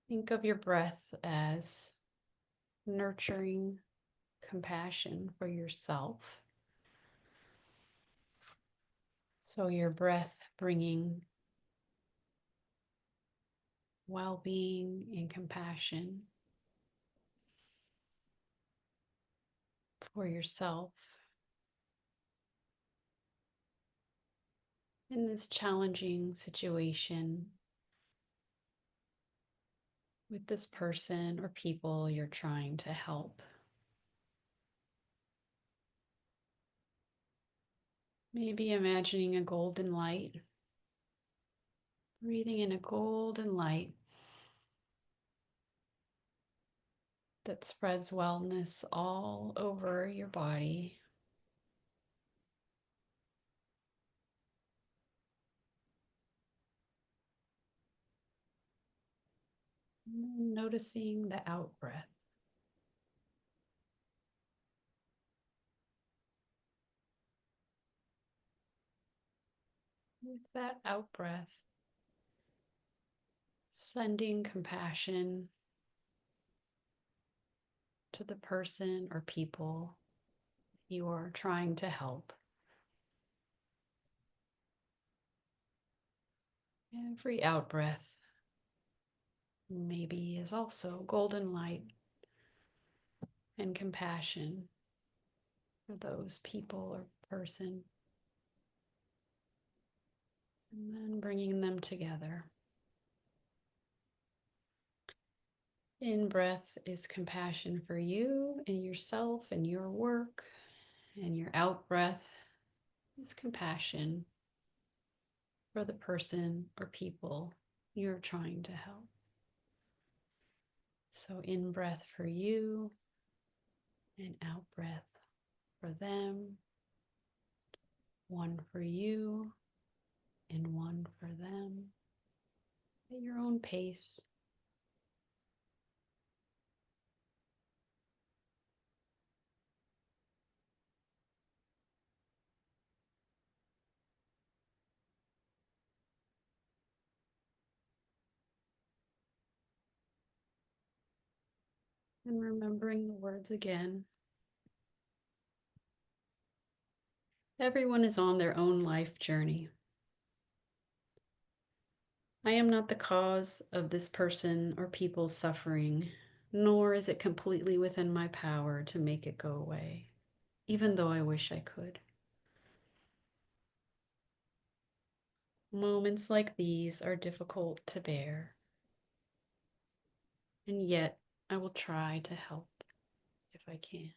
think of your breath as nurturing compassion for yourself. So your breath bringing well-being and compassion for yourself in this challenging situation with this person or people you're trying to help. Maybe imagining a golden light, breathing in a golden light that spreads wellness all over your body. Noticing the out breath. With that out breath, sending compassion to the person or people you are trying to help. Every out breath maybe is also golden light and compassion for those people or person, and then bringing them together. In breath is compassion for you and yourself and your work, and your out breath is compassion for the person or people you're trying to help. So in breath for you and out breath for them, one for you and one for them at your own pace. And remembering the words again. Everyone is on their own life journey. I am not the cause of this person or people's suffering, nor is it completely within my power to make it go away, even though I wish I could. Moments like these are difficult to bear, and yet I will try to help if I can.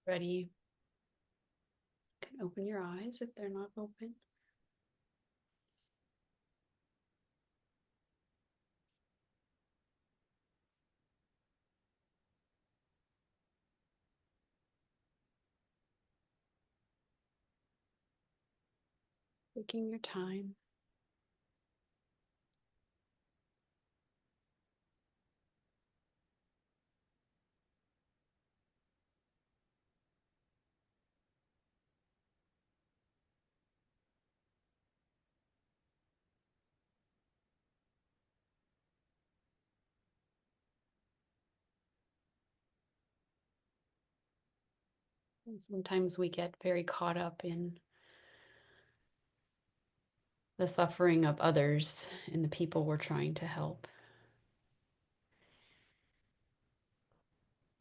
Ready? You can open your eyes if they're not open. Taking your time. And sometimes we get very caught up in the suffering of others and the people we're trying to help.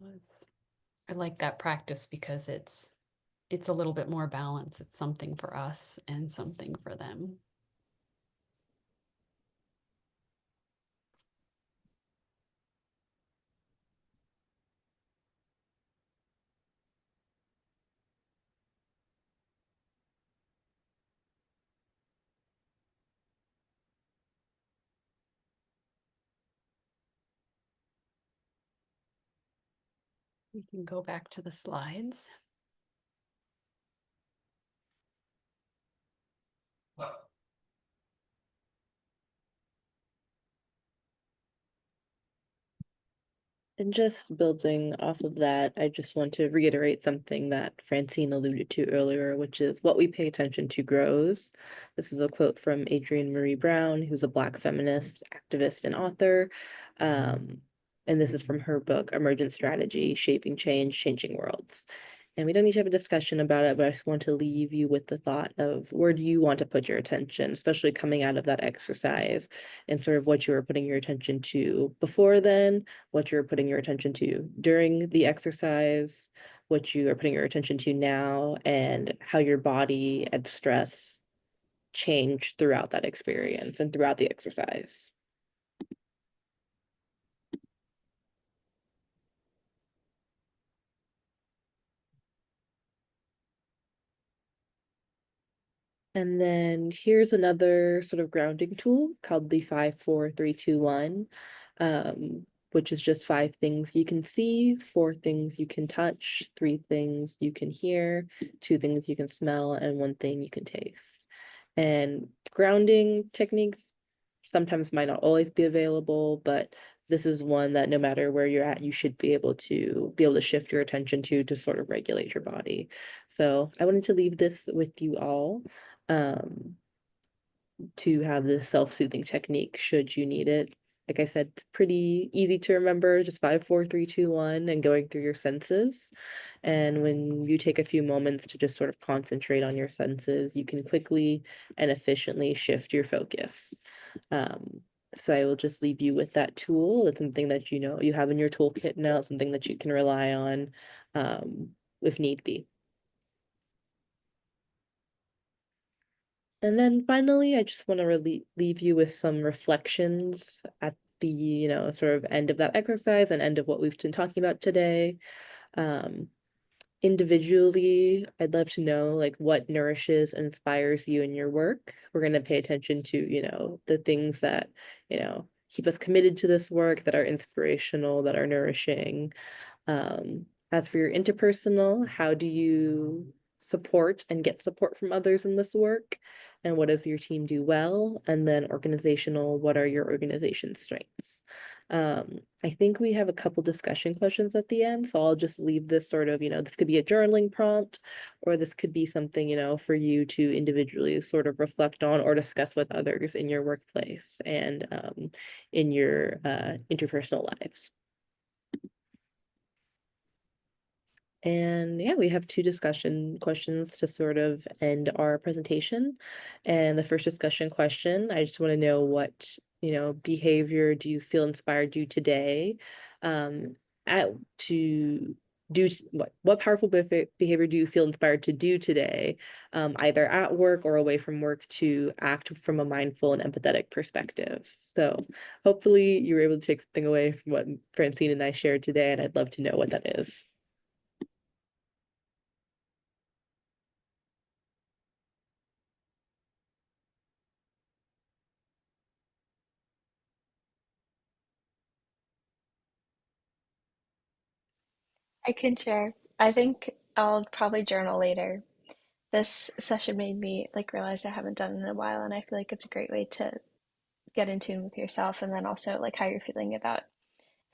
I like that practice because it's a little bit more balance. It's something for us and something for them. We can go back to the slides. And just building off of that, I just want to reiterate something that Francine alluded to earlier, which is what we pay attention to grows. This is a quote from Adrienne Marie Brown, who's a Black feminist, activist, and author. And this is from her book, Emergent Strategy, Shaping Change, Changing Worlds. And we don't need to have a discussion about it, but I just want to leave you with the thought of where do you want to put your attention, especially coming out of that exercise, and sort of what you were putting your attention to before then, what you're putting your attention to during the exercise, what you are putting your attention to now, and how your body and stress change throughout that experience and throughout the exercise. And then here's another sort of grounding tool called the 5, 4, 3, 2, 1. which is just 5 things you can see, 4 things you can touch, 3 things you can hear, 2 things you can smell, and 1 thing you can taste. And grounding techniques sometimes might not always be available, but this is one that no matter where you're at, you should be able to shift your attention to sort of regulate your body. So I wanted to leave this with you all. To have this self-soothing technique should you need it. Like I said, it's pretty easy to remember, just 5, 4, 3, 2, 1, and going through your senses. And when you take a few moments to just sort of concentrate on your senses, you can quickly and efficiently shift your focus. Um, so I will just leave you with that tool. It's something that you know you have in your toolkit now, something that you can rely on if need be. And then finally, I just want to really leave you with some reflections at the, sort of end of that exercise and end of what we've been talking about today. Um, Individually, I'd love to know like what nourishes and inspires you in your work. We're going to pay attention to, the things that, keep us committed to this work, that are inspirational, that are nourishing. As for your interpersonal, how do you support and get support from others in this work? And what does your team do well? And then organizational, what are your organization strengths? I think we have a couple discussion questions at the end, so I'll just leave this sort of, this could be a journaling prompt, or this could be something, for you to individually sort of reflect on or discuss with others in your workplace and in your interpersonal lives. And yeah, we have 2 discussion questions to sort of end our presentation. And the first discussion question, I just want to know what, behavior do you feel inspired you today um, at to do what powerful behavior do you feel inspired to do today, either at work or away from work to act from a mindful and empathetic perspective. So hopefully you were able to take something away from what Francine and I shared today, and I'd love to know what that is. I can share. I think I'll probably journal later. This session made me like realize I haven't done it in a while, and I feel like it's a great way to get in tune with yourself and then also like how you're feeling about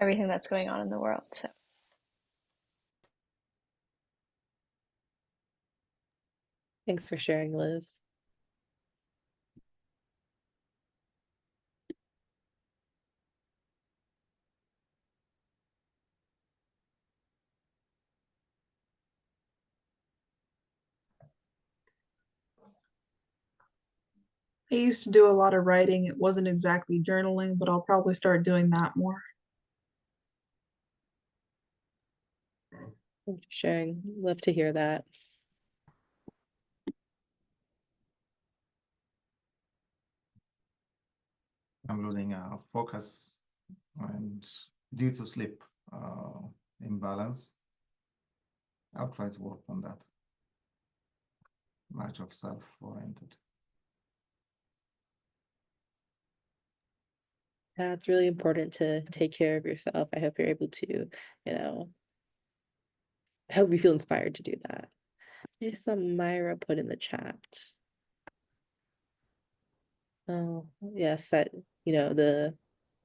everything that's going on in the world. So Thanks for sharing, Liz. I used to do a lot of writing. It wasn't exactly journaling, but I'll probably start doing that more. Thanks for sharing. Love to hear that. I'm losing focus and due to sleep imbalance. I'll try to work on that. Much of self-oriented. Yeah, it's really important to take care of yourself. I hope you're able to, I hope you feel inspired to do that. I saw Myra put in the chat. Oh, yes, that, the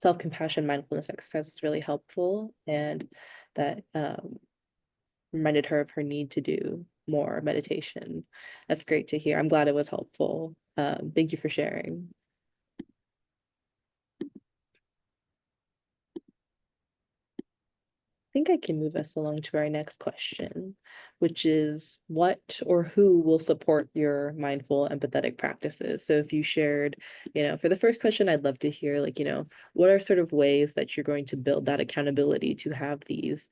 self-compassion mindfulness exercise is really helpful, and that reminded her of her need to do more meditation. That's great to hear. I'm glad it was helpful. Thank you for sharing. Think I can move us along to our next question, which is what or who will support your mindful, empathetic practices? So if you shared, for the first question, I'd love to hear, like, what are sort of ways that you're going to build that accountability to have these,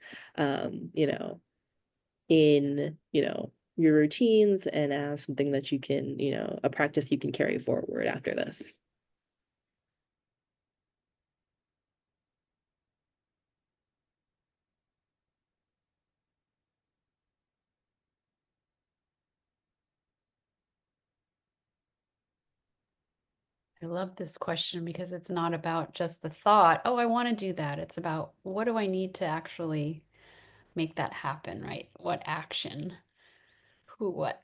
in, your routines and as something that you can, a practice you can carry forward after this. I love this question because it's not about just the thought, oh, I want to do that. It's about what do I need to actually make that happen, right? What action? Who, what?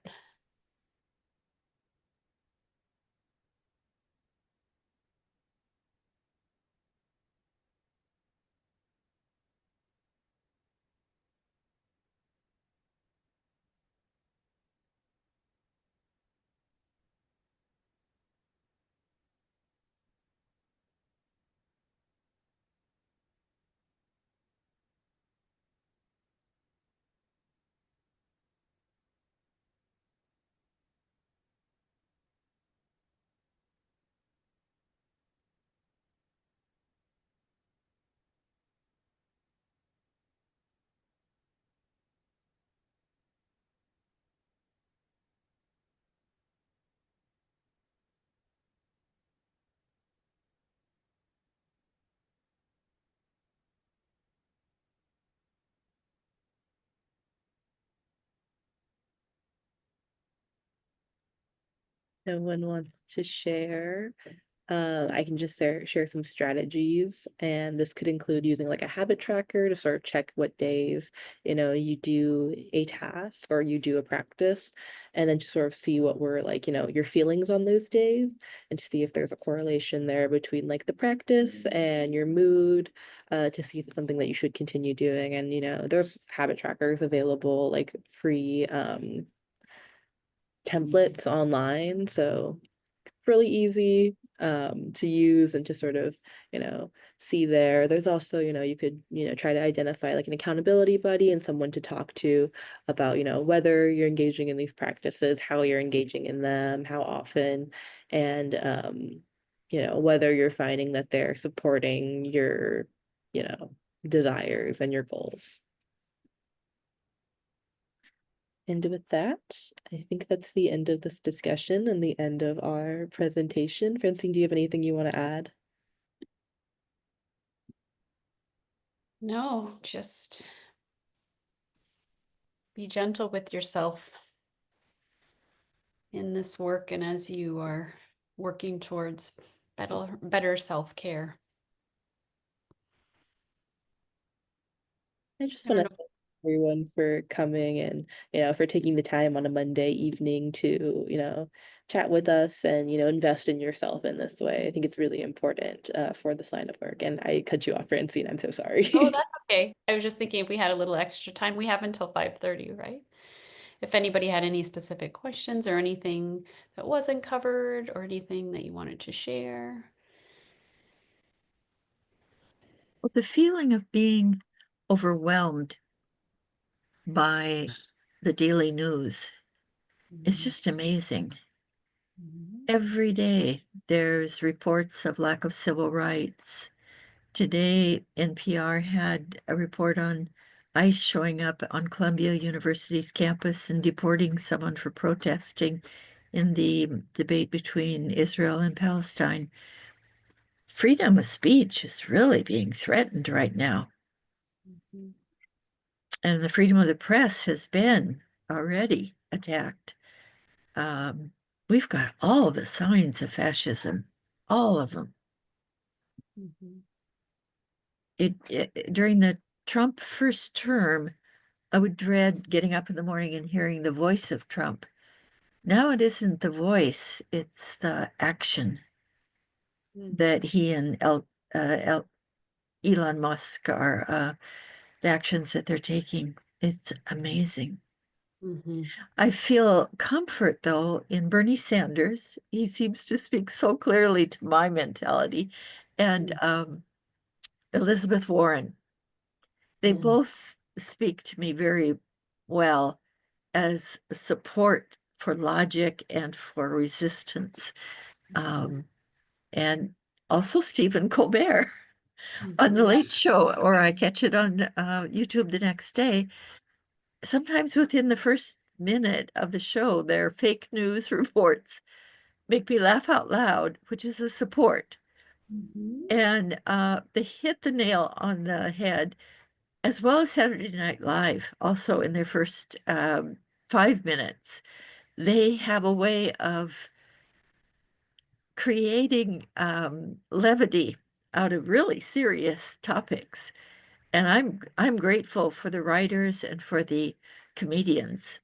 No one wants to share. I can just share some strategies, and this could include using like a habit tracker to sort of check what days, you do a task or you do a practice, and then to sort of see what were like, your feelings on those days, and to see if there's a correlation there between like the practice and your mood, to see if it's something that you should continue doing. And, there's habit trackers available, like free, templates online, so really easy to use and to sort of, see there. There's also, you could, try to identify like an accountability buddy and someone to talk to about, whether you're engaging in these practices, how you're engaging in them, how often, and whether you're finding that they're supporting your, you know, desires and your goals. And with that, I think that's the end of this discussion and the end of our presentation. Francine, do you have anything you want to add? No, just be gentle with yourself in this work and as you are working towards better self-care. I just I don't want to know. thank everyone for coming and, for taking the time on a Monday evening to, chat with us and, invest in yourself in this way. I think it's really important for this line of work. And I cut you off, Francine. I'm so sorry. Oh, that's okay. I was just thinking if we had a little extra time, we have until 5:30, right? If anybody had any specific questions or anything that wasn't covered or anything that you wanted to share. Well, the feeling of being overwhelmed by the daily news is just amazing. Mhm. Every day there's reports of lack of civil rights. Today, NPR had a report on ICE showing up on Columbia University's campus and deporting someone for protesting in the debate between Israel and Palestine. Freedom of speech is really being threatened right now. Mhm. And the freedom of the press has been already attacked. Um, we've got all the signs of fascism, all of them. Mhm. During the Trump first term, I would dread getting up in the morning and hearing the voice of Trump. Now it isn't the voice, it's the action that he and Elon Musk are, the actions that they're taking. It's amazing. Mhm. I feel comfort, though, in Bernie Sanders. He seems to speak so clearly to my mentality. And Elizabeth Warren. They both speak to me very well as support for logic and for resistance. And also Stephen Colbert on The Late Show, or I catch it on YouTube the next day. Sometimes within the first minute of the show, their fake news reports make me laugh out loud, which is a support. Mhm. And they hit the nail on the head, as well as Saturday Night Live, also in their first 5 minutes. They have a way of creating levity out of really serious topics. And I'm grateful for the writers and for the comedians.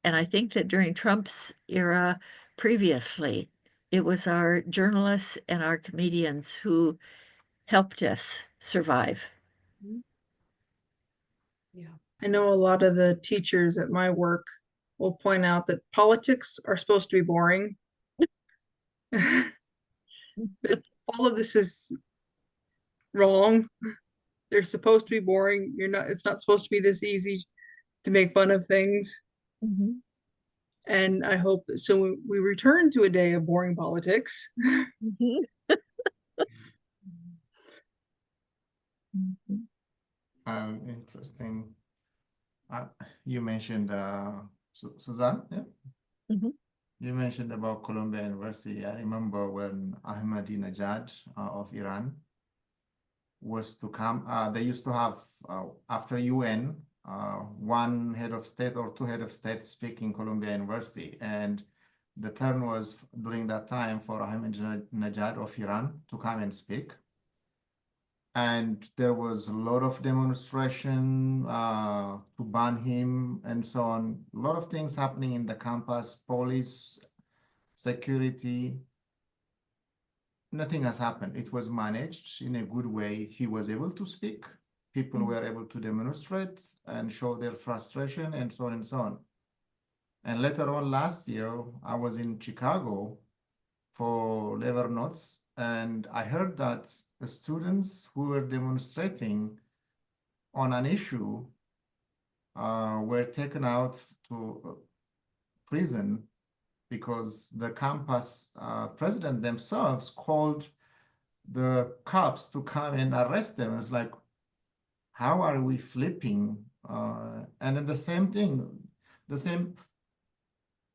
And I think that during Trump's era previously, it was our journalists and our comedians who helped us survive. Yeah. I know a lot of the teachers at my work will point out that politics are supposed to be boring. That all of this is wrong. They're supposed to be boring. It's not supposed to be this easy to make fun of things. Mhm. And I hope that soon we return to a day of boring politics. Mhm. Mhm. Interesting. You mentioned Suzanne, yeah? Mhm. You mentioned about Columbia University. I remember when Ahmadinejad of Iran was to come. They used to have, after UN, one head of state or two head of state speak in Columbia University. And the turn was during that time for Ahmadinejad of Iran to come and speak. And there was a lot of demonstration to ban him and so on. A lot of things happening in the campus, police, security. Nothing has happened. It was managed in a good way. He was able to speak. People were able to demonstrate and show their frustration and so on and so on. And later on last year, I was in Chicago for labor notes, and I heard that the students who were demonstrating on an issue were taken out to prison because the campus president themselves called the cops to come and arrest them. It's like, how are we flipping? And then the same thing, the same,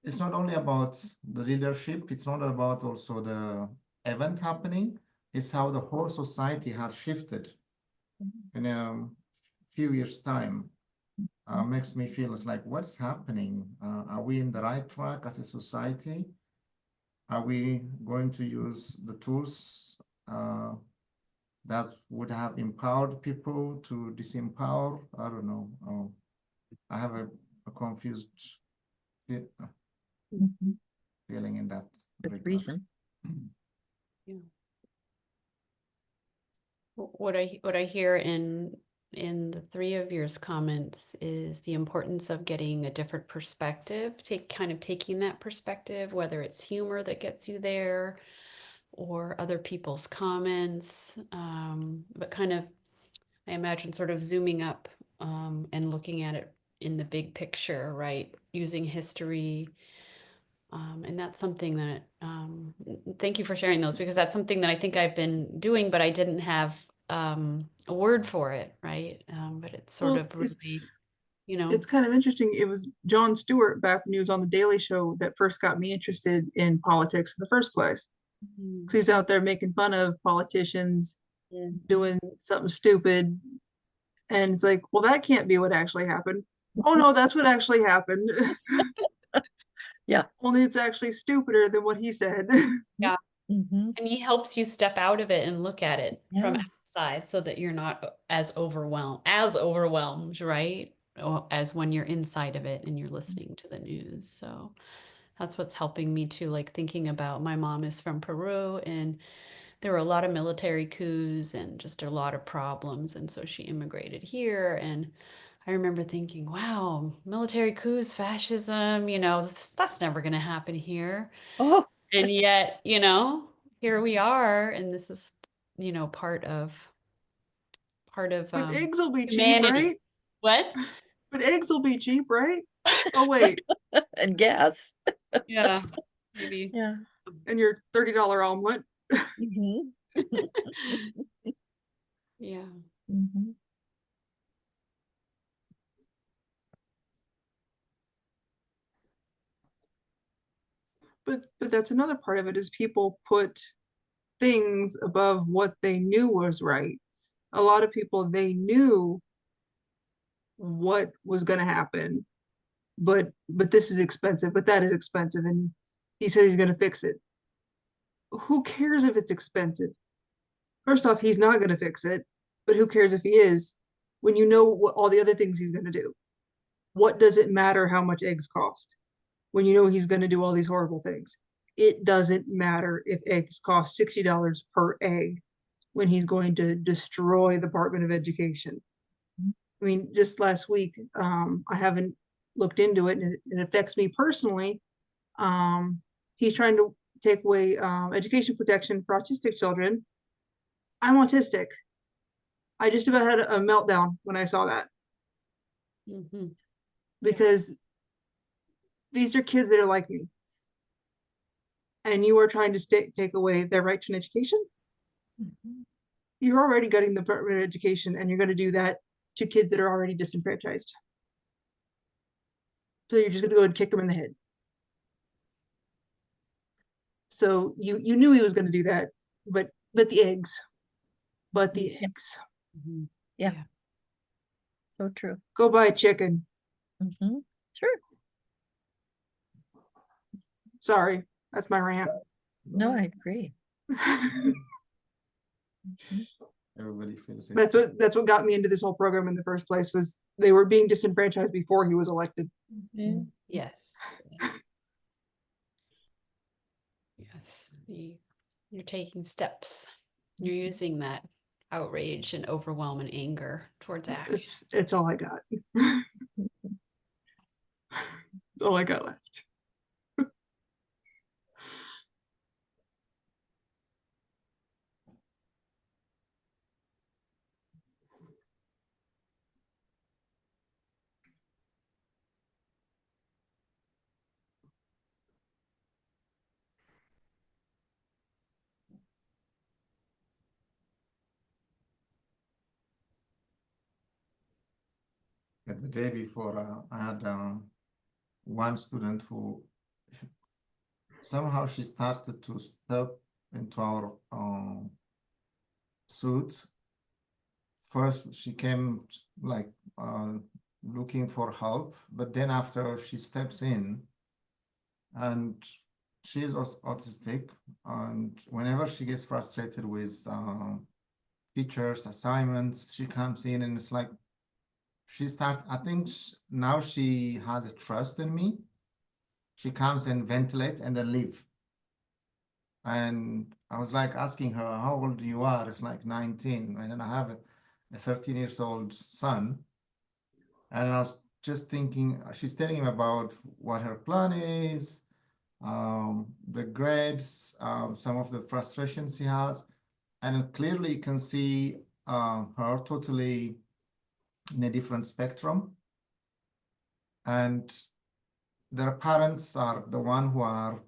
it's not only about the leadership, it's not about also the event happening, it's how the whole society has shifted in a few years' time. Makes me feel it's like, what's happening? Are we in the right track as a society? Are we going to use the tools that would have empowered people to disempower? I don't know. I have a confused Mhm. feeling in that Good regard. reason. Yeah. What I hear in the three of yours comments is the importance of getting a different perspective, taking that perspective, whether it's humor that gets you there or other people's comments, but kind of, I imagine, sort of zooming up and looking at it in the big picture, right? Using history. And that's something that, thank you for sharing those, because that's something that I think I've been doing, but I didn't have a word for it, right? But it's sort Well, of really, it's kind of interesting. It was Jon Stewart back when he was on the Daily Show that first got me interested in politics in the first place. Mhm. 'Cause he's out there making fun of politicians Yeah. doing something stupid. And it's like, well, that can't be what actually happened. Oh no, that's what actually happened. Yeah. Only it's actually stupider than what he said. Yeah. Mhm. And he helps you step out of it and look at it from Yeah. outside so that you're not as overwhelmed, right? As when you're inside of it and you're listening to the news. So that's what's helping me too, like thinking about, my mom is from Peru, and there were a lot of military coups and just a lot of problems. And so she immigrated here. And I remember thinking, wow, military coups, fascism, that's never going to happen here. Oh, And yet, here we are, and this is, part of But eggs will be cheap, humanity. right? What? But eggs will be cheap, right? Oh wait, and gas. Yeah, maybe. Yeah. and your $30 omelet. Mhm. Yeah. Mhm. But that's another part of it is people put things above what they knew was right. A lot of people, they knew what was going to happen, but this is expensive, but that is expensive, and he says he's going to fix it. who cares if it's expensive? First off, he's not going to fix it, but who cares if he is when you know what all the other things he's going to do? What does it matter how much eggs cost when you know he's going to do all these horrible things? It doesn't matter if eggs cost $60 per egg when he's going to destroy the Department of Education. I mean, just last week, I haven't looked into it, and it affects me personally. He's trying to take away education protection for autistic children. I'm autistic. I just about had a meltdown when I saw that because these are kids that are like me, and you are trying to take away their right to an education. You're already gutting the Department of Education, and you're going to do that to kids that are already disenfranchised. So you're just going to go and kick them in the head. So you knew he was going to do that, but the eggs, but the eggs. Yeah. So true. Go buy a chicken. Sure. Sorry, that's my rant. No, I agree. Everybody feels it. That's what got me into this whole program in the first place, was they were being disenfranchised before he was elected. Yes. Yes. You're taking steps. You're using that outrage and overwhelm and anger towards action. It's all I got. It's all I got left. The day before, I had one student who somehow she started to step into our suit. First, she came like looking for help, but then after she steps in, and she's autistic, and whenever she gets frustrated with teachers, assignments, she comes in and it's like she starts, I think now she has a trust in me. She comes and ventilates and then leave. And I was like asking her, how old you are? It's like 19. And then I have a 13 years old son. And I was just thinking, she's telling him about what her plan is, the grades, some of the frustrations she has. And clearly you can see her totally in a different spectrum. And their parents are the one who are,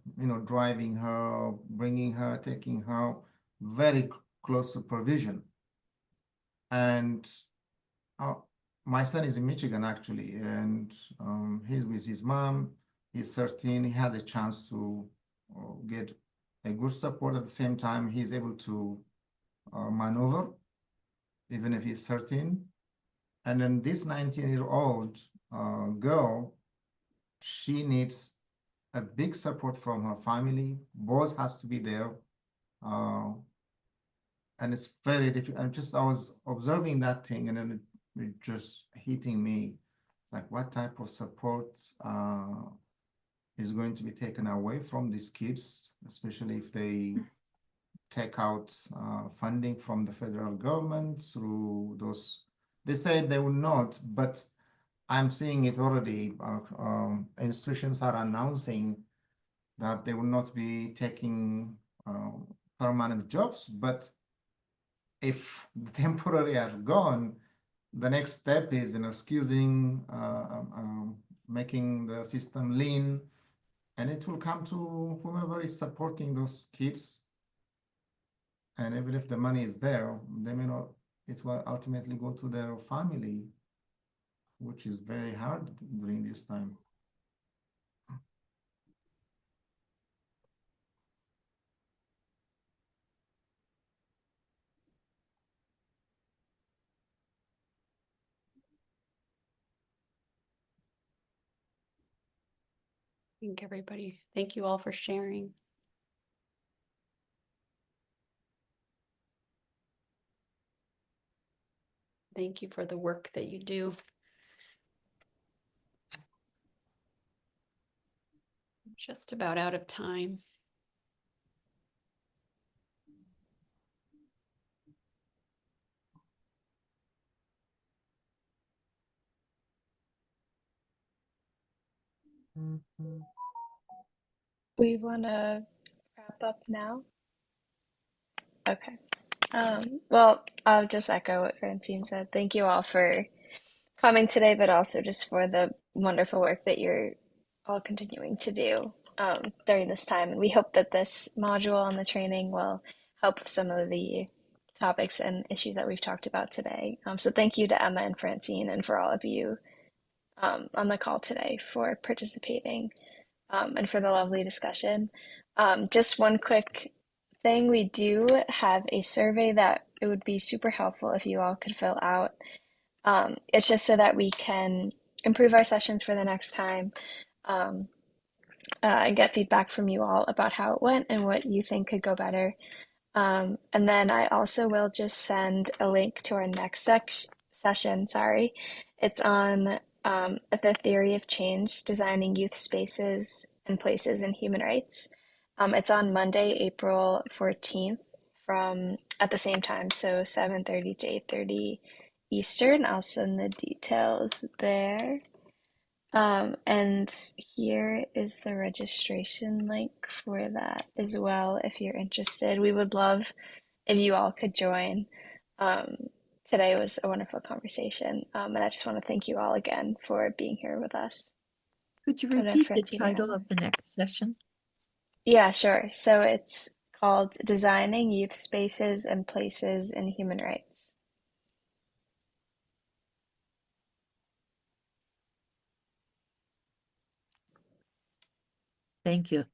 driving her, bringing her, taking her, very close supervision. And my son is in Michigan, actually, and he's with his mom. He's 13. He has a chance to get a good support. At the same time, he's able to maneuver, even if he's 13. And then this 19-year-old girl, she needs a big support from her family. Both has to be there. And it's very difficult. I was observing that thing, and then it just hitting me, like what type of support is going to be taken away from these kids, especially if they take out funding from the federal government through those. They said they will not, but I'm seeing it already. Institutions are announcing that they will not be taking permanent jobs, but if the temporary are gone, the next step is excusing, making the system lean, and it will come to whomever is supporting those kids. And even if the money is there, they may not, it will ultimately go to their family, which is very hard during this time. Thank you all for sharing. Thank you for the work that you do. I'm just about out of time. We want to wrap up now. Okay. Well, I'll just echo what Francine said. Thank you all for coming today, but also just for the wonderful work that you're all continuing to do during this time. And we hope that this module and the training will help with some of the topics and issues that we've talked about today. So thank you to Emma and Francine and for all of you on the call today for participating and for the lovely discussion. Just one quick thing, we do have a survey that it would be super helpful if you all could fill out. It's just so that we can improve our sessions for the next time um, and get feedback from you all about how it went and what you think could go better. And then I also will just send a link to our next session. Sorry, it's on the theory of change, designing youth spaces and places in human rights. It's on Monday, April 14th from at the same time, so 7:30 to 8:30 Eastern. I'll send the details there. And here is the registration link for that as well if you're interested. We would love if you all could join. Um, Today was a wonderful conversation, and I just want to thank you all again for being here with us. Could you I don't know if repeat the Francine or title Emma. of the next session? Yeah, sure. So it's called Designing Youth Spaces and Places in Human Rights. Thank you.